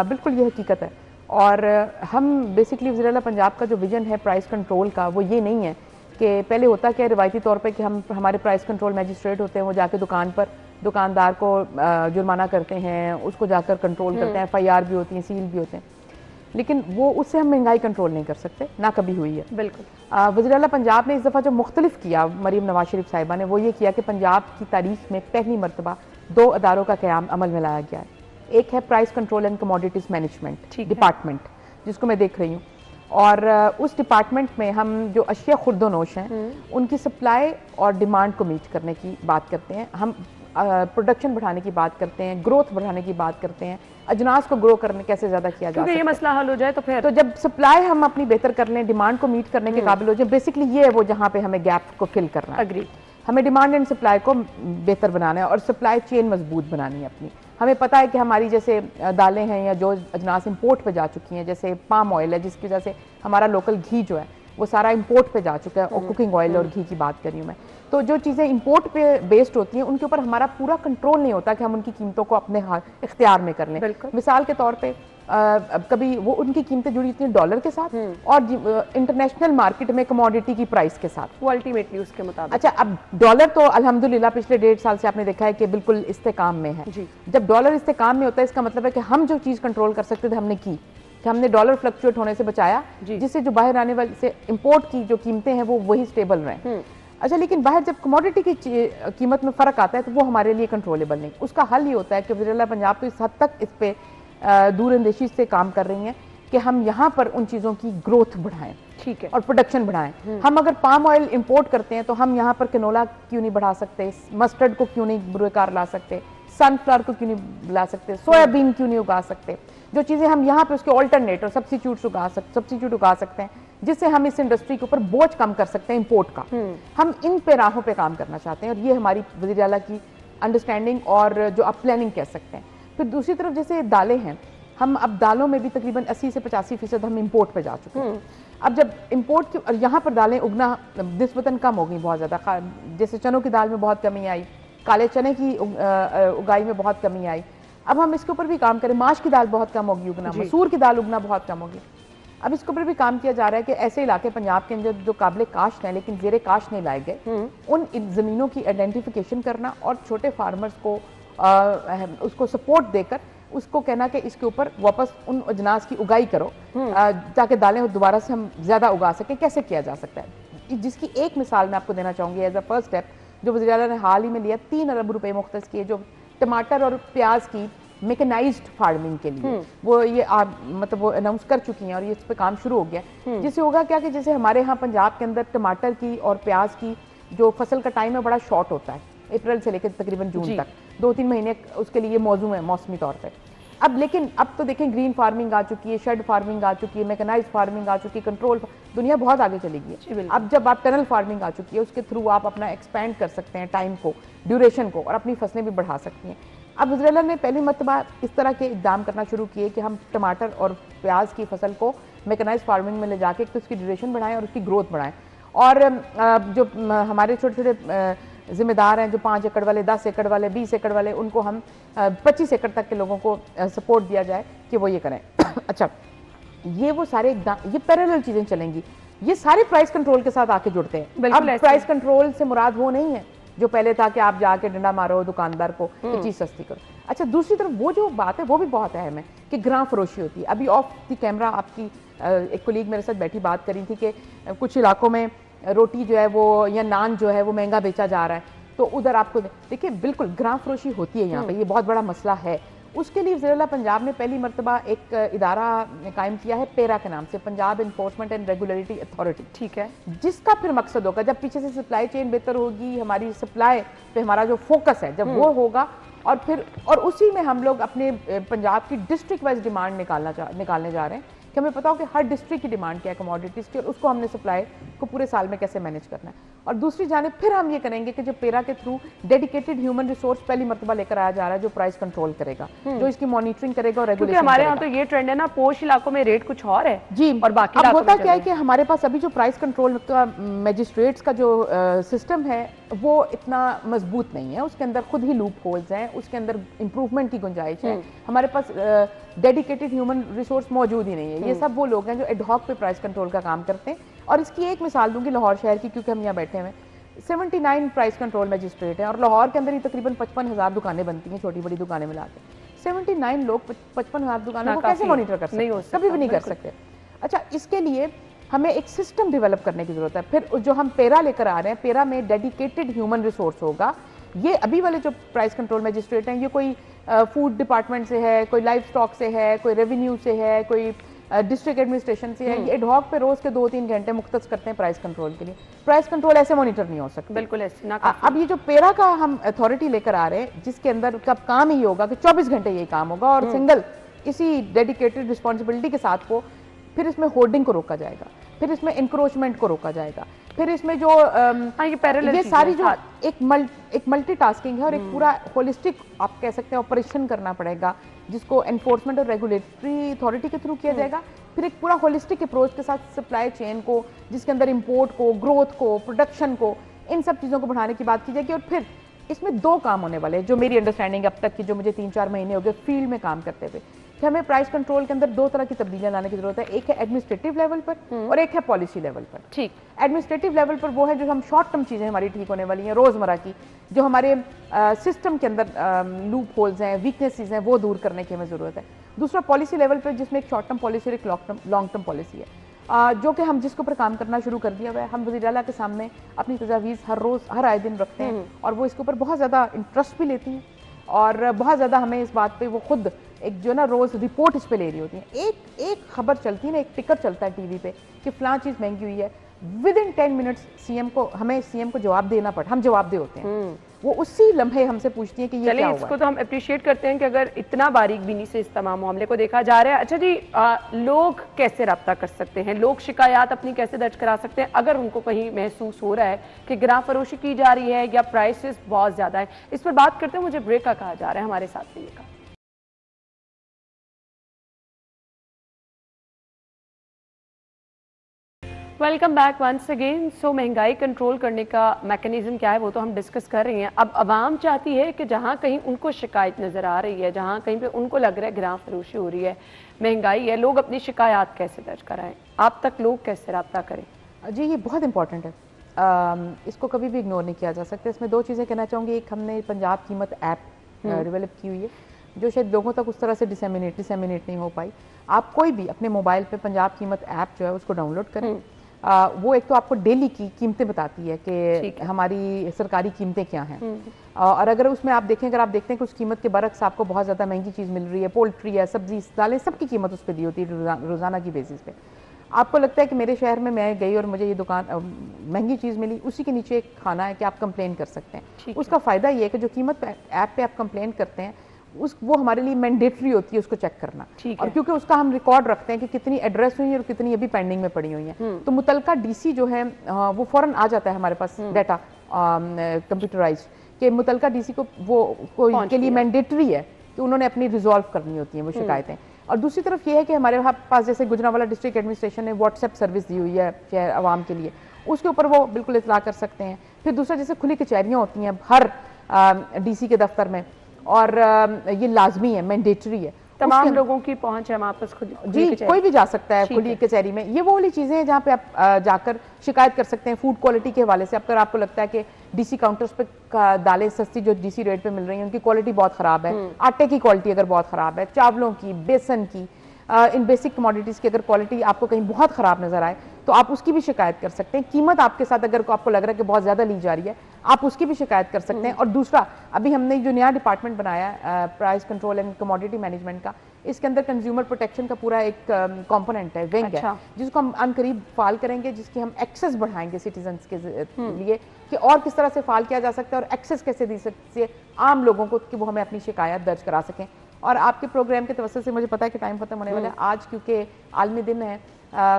बिल्कुल ये हकीकत है। और हम बेसिकली वज़ीर आला पंजाब का जो विजन है प्राइस कंट्रोल का, वो ये नहीं है कि पहले होता क्या रिवायती तौर पर कि हमारे प्राइस कंट्रोल मैजिस्ट्रेट होते हैं, वो जाके दुकान पर दुकानदार को जुर्माना करते हैं, उसको जाकर कंट्रोल करते हैं, FIR भी होती हैं, सील भी होते हैं। लेकिन वो उससे हम महंगाई कंट्रोल नहीं कर सकते, ना कभी हुई है। बिल्कुल। वज़ीर आला पंजाब ने इस दफ़ा जो मुख्तलिफ किया मरीम नवाज शरीफ साहिबा ने, वो ये किया कि पंजाब की तारीख में पहली मरतबा 2 अदारों का क़याम अमल में लाया गया है। एक है price control and commodities management department, जिसको मैं देख रही हूँ, और उस डिपार्टमेंट में हम जो अशिया खुर्दोनोश हैं उनकी सप्लाई और डिमांड को मीट करने की बात करते हैं, हम प्रोडक्शन बढ़ाने की बात करते हैं, ग्रोथ बढ़ाने की बात करते हैं, अजनास को ग्रो करने कैसे ज़्यादा किया जा सकता है। ये मसला हल हो जाए तो फिर तो जब सप्लाई हम अपनी बेहतर कर लें, डिमांड को मीट करने के काबिल हो जाए, बेसिकली ये है वो जहाँ पे हमें गैप को फिल करना है। अग्री। हमें डिमांड एंड सप्लाई को बेहतर बनाना है और सप्लाई चेन मजबूत बनानी है अपनी। हमें पता है कि हमारी जैसे दालें हैं या जो अजनास इंपोर्ट पे जा चुकी हैं, जैसे पाम ऑयल है जिसकी वजह से हमारा लोकल घी जो है वो सारा इंपोर्ट पे जा चुका है, और कुकिंग ऑयल और घी की बात कर रही हूँ मैं। तो जो चीज़ें इंपोर्ट पे बेस्ड होती हैं उनके ऊपर हमारा पूरा कंट्रोल नहीं होता कि हम उनकी कीमतों को अपने इख्तियार में कर लें। मिसाल के तौर पे कभी वो उनकी कीमतें जुड़ी होती हैं डॉलर के साथ और इंटरनेशनल मार्केट में कमोडिटी की प्राइस के साथ, वो अल्टीमेटली उसके मुताबिक। अच्छा, अब डॉलर तो अल्हम्दुलिल्लाह पिछले 1.5 साल से आपने देखा है कि बिल्कुल इस्तेकाम में है। जब डॉलर इस्तेकाम में होता है इसका मतलब है कि हम जो चीज़ कंट्रोल कर सकते थे हमने की, कि हमने डॉलर फ्लक्चुएट होने से बचाया, जिससे जो बाहर आने वाले से इंपोर्ट की जो कीमतें हैं वो वही स्टेबल रहें। अच्छा, लेकिन बाहर जब कमोडिटी की कीमत में फ़र्क आता है तो वो हमारे लिए कंट्रोलेबल नहीं। उसका हल ये होता है कि वज़ीर आला पंजाब तो इस हद तक इस पे दूरअंदेशी से काम कर रही हैं कि हम यहाँ पर उन चीज़ों की ग्रोथ बढ़ाएं, ठीक है, और प्रोडक्शन बढ़ाएं। हम अगर पाम ऑयल इंपोर्ट करते हैं तो हम यहाँ पर कैनोला क्यों नहीं बढ़ा सकते, मस्टर्ड को क्यों नहीं बुरेकार ला सकते, सनफ्लावर को क्यों नहीं ला सकते, सोयाबीन क्यों नहीं उगा सकते, जो चीज़ें हम यहाँ पे उसके ऑल्टरनेट और सब्सिट्यूट उगा सकते हैं, जिससे हम इस इंडस्ट्री के ऊपर बोझ कम कर सकते हैं इंपोर्ट का। हम इन पे राहों पे काम करना चाहते हैं और ये हमारी वज़ीर आला की अंडरस्टैंडिंग और जो आप प्लानिंग कह सकते हैं। फिर दूसरी तरफ जैसे दालें हैं, हम अब दालों में भी तकरीबन 80 से 85% हम इंपोर्ट पे जा चुके हैं। अब जब इंपोर्ट की और यहाँ पर दालें उगना निस्बतन कम हो गई बहुत ज़्यादा, जैसे चनों की दाल में बहुत कमी आई, काले चने की उगाई में बहुत कमी आई। अब हम इसके ऊपर भी काम करें, माश की दाल बहुत कम होगी उगना, मसूर की दाल उगना बहुत कम होगी। अब इसके ऊपर भी काम किया जा रहा है कि ऐसे इलाके पंजाब के अंदर जो काबिल काश्त हैं लेकिन जेरे काश्त नहीं लाए गए, उन ज़मीनों की आइडेंटिफिकेशन करना और छोटे फार्मर्स को उसको सपोर्ट देकर उसको कहना कि इसके ऊपर वापस उन अजनास की उगाई करो ताकि दालें दोबारा से हम ज़्यादा उगा सकें। कैसे किया जा सकता है, जिसकी एक मिसाल मैं आपको देना चाहूँगी एज अ फर्स्ट स्टेप, जो वज़ीर आला ने हाल ही में लिया, 3 अरब रुपए मुख्तस किए जो टमाटर और प्याज की मेकनाइज्ड फार्मिंग के लिए। वो ये मतलब वो अनाउंस कर चुकी हैं और ये इस पे काम शुरू हो गया। जिससे होगा क्या कि जैसे हमारे यहाँ पंजाब के अंदर टमाटर की और प्याज की जो फसल का टाइम है बड़ा शॉर्ट होता है, अप्रैल से लेकर तकरीबन जून तक 2-3 महीने उसके लिए मौजूद है मौसमी तौर पर। अब लेकिन अब तो देखें ग्रीन फार्मिंग आ चुकी है, शेड फार्मिंग आ चुकी है, मैकेनाइज्ड फार्मिंग आ चुकी है, कंट्रोल, दुनिया बहुत आगे चली गई है। अब जब आप टनल फार्मिंग आ चुकी है, उसके थ्रू आप अपना एक्सपेंड कर सकते हैं टाइम को, ड्यूरेशन को, और अपनी फसलें भी बढ़ा सकती हैं। अब वज़ीर आला ने पहली मरतबा इस तरह के इक़दाम करना शुरू किए कि हम टमाटर और प्याज की फसल को मैकेनाइज्ड फार्मिंग में ले जाके तो उसकी ड्यूरेशन बढ़ाएं और उसकी ग्रोथ बढ़ाएं। और जो हमारे छोटे छोटे जिम्मेदार हैं, जो 5 एकड़ वाले, 10 एकड़ वाले, 20 एकड़ वाले, उनको हम 25 एकड़ तक के लोगों को सपोर्ट दिया जाए कि वो ये करें। अच्छा, ये वो सारे ये पैरेलल चीज़ें चलेंगी, ये सारे प्राइस कंट्रोल के साथ आके जुड़ते हैं। अब प्राइस कंट्रोल से मुराद वो नहीं है जो पहले था कि आप जाके डंडा मारो दुकानदार को कि चीज़ सस्ती करो। अच्छा, दूसरी तरफ वो जो बात है वो भी बहुत अहम है कि ग्रां फरोशी होती है। अभी ऑफ द कैमरा आपकी एक कोलीग मेरे साथ बैठी बात करी थी कि कुछ इलाकों में रोटी जो है वो या नान जो है वो महंगा बेचा जा रहा है, तो उधर आपको देखिए बिल्कुल ग्रां फरोशी होती है यहाँ पे, ये बहुत बड़ा मसला है। उसके लिए वज़ीर आला पंजाब ने पहली मरतबा एक इदारा कायम किया है पेरा के नाम से, Punjab enforcement and regulatory authority, ठीक है, जिसका फिर मकसद होगा जब पीछे से सप्लाई चेन बेहतर होगी, हमारी सप्लाई पे हमारा जो फोकस है जब वो होगा, और उसी में हम लोग अपने पंजाब की डिस्ट्रिक्ट वाइज डिमांड निकालने जा रहे हैं कि हमें पता हो कि हर डिस्ट्रिक्ट की डिमांड क्या है कमोडिटीज़ की, और उसको हमने सप्लाई को पूरे साल में कैसे मैनेज करना है। और दूसरी जानिब फिर हम ये करेंगे कि जो पेरा के थ्रू डेडिकेटेड ह्यूमन रिसोर्स पहली मरतबा लेकर आया जा रहा है जो प्राइस कंट्रोल करेगा, जो इसकी मॉनिटरिंग करेगा और रेगुलेशन। हमारे यहाँ तो ये ट्रेंड है ना, पोश इलाकों में रेट कुछ और है जी, और बाकी अब होता क्या है कि हमारे पास अभी जो प्राइस कंट्रोल का मजिस्ट्रेट्स का जो सिस्टम है वो इतना मजबूत नहीं है, उसके अंदर खुद ही लूप होल्स हैं, उसके अंदर इंप्रूवमेंट की गुंजाइश है। हमारे पास डेडिकेटेड ह्यूमन रिसोर्स मौजूद ही नहीं है। ये सब वो लोग हैं जो एडहॉक पे प्राइस कंट्रोल का काम करते हैं। और इसकी एक मिसाल दूंगी लाहौर शहर की, क्योंकि हम यहाँ बैठे हुए 79 प्राइस कंट्रोल मजिस्ट्रेट हैं और लाहौर के अंदर ही तकरीबन 55,000 दुकानें बनती हैं, छोटी बड़ी दुकानें मिला के। 79 लोग 55,000 दुकानों को काफी कैसे मॉनिटर कर सकते नहीं हो हैं? सकता, कभी भी नहीं कर बिल्कुल। सकते। अच्छा, इसके लिए हमें एक सिस्टम डेवलप करने की जरूरत है। फिर जो हम पेरा लेकर आ रहे हैं, पेरा में डेडिकेटेड ह्यूमन रिसोर्स होगा। ये अभी वाले जो प्राइस कंट्रोल मजिस्ट्रेट हैं, ये कोई फूड डिपार्टमेंट से है, कोई लाइफ स्टॉक से है, कोई रेवेन्यू से है, कोई डिस्ट्रिक्ट एडमिनिस्ट्रेशन से है। ये एडहॉक पे रोज के 2-3 घंटे मुख्तस करते हैं प्राइस कंट्रोल के लिए। प्राइस कंट्रोल ऐसे मॉनिटर नहीं हो सकता। बिल्कुल ऐसे ना अब ये जो पेरा का हम अथॉरिटी लेकर आ रहे हैं, जिसके अंदर का काम ही होगा कि 24 घंटे ये काम होगा और सिंगल इसी डेडिकेटेड रिस्पॉन्सिबिलिटी के साथ को, फिर इसमें होर्डिंग को रोका जाएगा, फिर इसमें इंक्रोचमेंट को रोका जाएगा, फिर इसमें जो ये सारी जो एक मल्टीटास्किंग है और एक पूरा होलिस्टिक आप कह सकते हैं ऑपरेशन करना पड़ेगा, जिसको एनफोर्समेंट और रेगुलेटरी अथॉरिटी के थ्रू किया जाएगा। फिर एक पूरा होलिस्टिक अप्रोच के साथ सप्लाई चेन को, जिसके अंदर इंपोर्ट को, ग्रोथ को, प्रोडक्शन को, इन सब चीज़ों को बढ़ाने की बात की जाएगी। और फिर इसमें 2 काम होने वाले हैं, जो मेरी अंडरस्टैंडिंग अब तक की, जो मुझे 3-4 महीने हो गए फील्ड में काम करते हुए, कि हमें प्राइस कंट्रोल के अंदर 2 तरह की तब्दीलियां लाने की जरूरत है। एक है एडमिनिस्ट्रेटिव लेवल पर और एक है पॉलिसी लेवल पर। ठीक, एडमिनिस्ट्रेटिव लेवल पर वो है जो हम शॉर्ट टर्म चीज़ें हमारी ठीक होने वाली हैं रोज़मर्रा की, जो हमारे सिस्टम के अंदर लूप होल्स हैं, वीकनेसेस हैं, वो दूर करने की हमें ज़रूरत है। दूसरा पॉलिसी लेवल पर, जिसमें एक शॉर्ट टर्म पॉलिसी और एक लॉन्ग टर्म पॉलिसी है, जो कि हम जिसके ऊपर काम करना शुरू कर दिया हुआ है। हम वज़ीर आला के सामने अपनी तजावीज़ हर रोज़ हर आए दिन रखते हैं और वो इसके ऊपर बहुत ज़्यादा इंटरेस्ट भी लेती हैं और बहुत ज़्यादा हमें इस बात पे वो खुद एक जो ना रोज़ रिपोर्ट इस पे ले रही होती है। एक खबर चलती है ना, एक टिकर चलता है टीवी पे कि फलां चीज़ महंगी हुई है, विद इन 10 मिनट्स हमें सीएम को जवाब देना पड़ता, हम जवाब दे होते हैं। वो उसी लम्हे हमसे पूछती है कि ये क्या हुआ है। इसको तो हम अप्रिशिएट करते हैं कि अगर इतना बारीक बीनी से इस तमाम मामले को देखा जा रहा है। अच्छा जी, लोग कैसे रब्ता कर सकते हैं, लोग शिकायत अपनी कैसे दर्ज करा सकते हैं अगर उनको कहीं महसूस हो रहा है कि गिरा फरोशी की जा रही है या प्राइसेस बहुत ज़्यादा है? इस पर बात करते हैं, मुझे ब्रेक का कहा जा रहा है, हमारे साथ रहिएगा। Welcome back once again. So महंगाई कंट्रोल करने का मैकेनिज्म क्या है वो तो हम डिस्कस कर रहे हैं। अब आवाम चाहती है कि जहाँ कहीं उनको शिकायत नज़र आ रही है, जहाँ कहीं पे उनको लग रहा है गिरां फरोशी हो रही है, महंगाई है, लोग अपनी शिकायत कैसे दर्ज कराएं, आप तक लोग कैसे रब्ता करें? जी, ये बहुत इंपॉर्टेंट है, इसको कभी भी इग्नोर नहीं किया जा सकता। इसमें 2 चीज़ें कहना चाहूँगी। एक, हमने पंजाब कीमत ऐप डेवलप की हुई है, जो शायद लोगों तक उस तरह से डिसेमिनेट नहीं हो पाई। आप कोई भी अपने मोबाइल पे पंजाब कीमत ऐप जो है उसको डाउनलोड करें। वो एक तो आपको डेली की कीमतें बताती है कि हमारी सरकारी कीमतें क्या हैं, और अगर उसमें आप देखें, अगर आप देखते हैं कि उस कीमत के बरक्स आपको बहुत ज़्यादा महंगी चीज़ मिल रही है, पोल्ट्री है, सब्जी, दालें, सबकी कीमत उस पर दी होती है रोज़ाना की बेसिस पे। आपको लगता है कि मेरे शहर में मैं गई और मुझे ये दुकान महंगी चीज़ मिली, उसी के नीचे एक खाना है कि आप कंप्लेन कर सकते हैं। उसका फ़ायदा ये है कि जो कीमत ऐप पे आप कंप्लेन करते हैं वो हमारे लिए मैंडेटरी होती है उसको चेक करना, और क्योंकि उसका हम रिकॉर्ड रखते हैं कि कितनी एड्रेस हुई है और कितनी अभी पेंडिंग में पड़ी हुई है, तो मुतलका डीसी जो है वो फौरन आ जाता है हमारे पास डाटा कंप्यूटराइज कि मुतलका डीसी को वो के लिए मैंडेटरी है कि उन्होंने अपनी रिजॉल्व करनी होती है वो शिकायतें। और दूसरी तरफ ये है कि हमारे पास जैसे गुजरांवाला डिस्ट्रिक्ट एडमिनिस्ट्रेशन ने व्हाट्सएप सर्विस दी हुई है शहर आवाम के लिए, उसके ऊपर वो बिल्कुल इतला कर सकते हैं। फिर दूसरा, जैसे खुली कचहरियाँ होती हैं हर डीसी के दफ्तर में, और ये लाजमी है, मैंडेटरी है, तमाम लोगों की पहुंच है वहाँ पर। जी, कोई भी जा सकता है खुली कचहरी में। ये वो वाली चीज़ें हैं जहाँ पे आप जाकर शिकायत कर सकते हैं फूड क्वालिटी के हवाले से। अगर आपको लगता है कि डीसी काउंटर्स पे दालें सस्ती जो डीसी रेट पे मिल रही हैं उनकी क्वालिटी बहुत ख़राब है, आटे की क्वालिटी अगर बहुत ख़राब है, चावलों की, बेसन की, इन बेसिक कमोडिटीज़ की अगर क्वालिटी आपको कहीं बहुत ख़राब नज़र आए तो आप उसकी भी शिकायत कर सकते हैं। कीमत आपके साथ अगर आपको लग रहा है कि बहुत ज़्यादा ली जा रही है, आप उसकी भी शिकायत कर सकते हैं। और दूसरा, अभी हमने जो नया डिपार्टमेंट बनाया price control and commodity management का, इसके अंदर कंज्यूमर प्रोटेक्शन का पूरा एक कंपोनेंट है, विंग है, जिसको हम अनकरीब फाल करेंगे, जिसकी हम एक्सेस बढ़ाएंगे सिटीजन्स के लिए कि और किस तरह से फाल किया जा सकता है और एक्सेस कैसे दी सकती है आम लोगों को कि वो हमें अपनी शिकायत दर्ज करा सकें। और आपके प्रोग्राम के तवज्जो से मुझे पता है कि टाइम खत्म होने वाला है आज, क्योंकि आलमी दिन है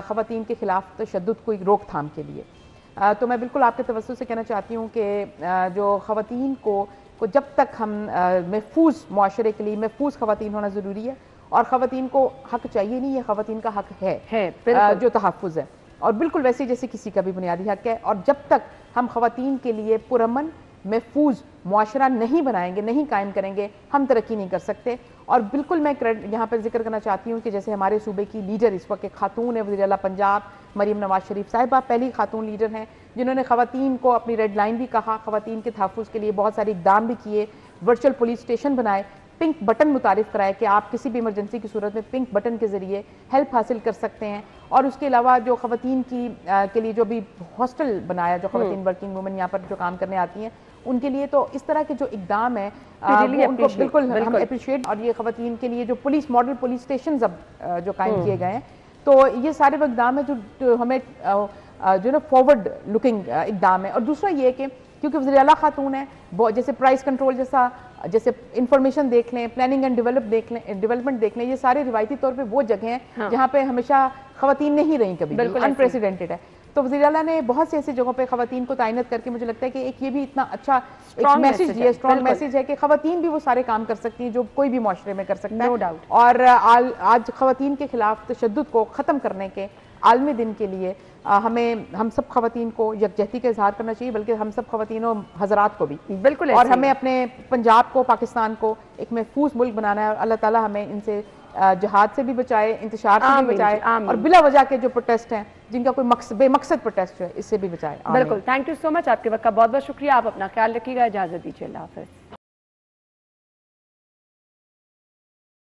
ख़वातीन के खिलाफ तशद्दुद को रोकथाम के लिए, तो मैं बिल्कुल आपके तवज्जो से कहना चाहती हूँ कि जो ख़वातीन को जब तक हम महफूज माशरे के लिए महफूज ख़वातीन होना ज़रूरी है, और ख़वातीन को हक चाहिए नहीं, ये ख़वातीन का हक है जो तहफ़्फ़ुज़ है, और बिल्कुल वैसे जैसे किसी का भी बुनियादी हक है। और जब तक हम ख़वातीन के लिए पुरअमन महफूज मुआशरा नहीं बनाएंगे, नहीं कायम करेंगे, हम तरक्की नहीं कर सकते। और बिल्कुल मैं यहाँ पर जिक्र करना चाहती हूँ कि जैसे हमारे सूबे की लीडर इस वक्त खातून है, वज़ीर आला पंजाब मरीम नवाज शरीफ साहिबा पहली खातून लीडर हैं जिन्होंने ख़वातीन को अपनी रेड लाइन भी कहा, ख़वातीन के तहफ़्फ़ुज़ के लिए बहुत सारे इक़दाम भी किए, वर्चुअल पुलिस स्टेशन बनाए, पिंक बटन मुतारिफ कराया कि आप किसी भी इमरजेंसी की सूरत में पिंक बटन के ज़रिए हेल्प हासिल कर सकते हैं। और उसके अलावा जो ख़वातीन की के लिए जो भी हॉस्टल बनाया, जो ख़वातीन वर्किंग वुमेन यहाँ पर जो काम करने आती हैं उनके लिए, तो इस तरह के जो इकदाम है उनको बिल्कुल हम अप्रिशिएट। और ये ख़वातीन के लिए जो पुलिस मॉडल पुलिस स्टेशन अब जो कायम किए गए हैं, तो ये सारे वो इकदाम है जो हमें जो ना फॉरवर्ड लुकिंग इकदाम है। और दूसरा ये कि क्योंकि वज़ीर आला खातून है, जैसे प्राइस कंट्रोल जैसे इंफॉर्मेशन देख लें, प्लानिंग एंड डेवलपमेंट देख लें, ये सारे रिवायती तौर पे वो जगह हैं जहाँ पे हमेशा ख़वातीन नहीं रही कभी, अनप्रेसिडेंटेड है। तो वज़ीर आला ने बहुत सी ऐसी जगहों पे ख़वातीन को तैनात करके, मुझे लगता है कि एक ये भी इतना अच्छा मैसेज दिया, स्ट्रॉन्ग मैसेज है कि ख़वातीन भी वो सारे काम कर सकती हैं जो कोई भी माशरे में कर सकता है। No doubt. और आज ख़वातीन के खिलाफ तशद्दुद को ख़त्म करने के आलमी दिन के लिए हम सब ख़वातीन को यकजहती का इजहार करना चाहिए, बल्कि हम सब ख़वातीनों हज़रात को भी बिल्कुल। और हमें अपने पंजाब को, पाकिस्तान को एक महफूज मुल्क बनाना है। और अल्लाह ताला हमें इनसे जहाद से भी बचाए, इंतशार से भी बचाए, और बिला वजह के जो प्रोटेस्ट हैं, जिनका कोई बेमकसद प्रोटेस्ट है, इससे भी बचाए। बिल्कुल। थैंक यू सो मच, आपके वक्त का बहुत बहुत शुक्रिया। आप अपना ख्याल रखिएगा, इजाज़त दीजिए, अल्लाह हाफ़िज़।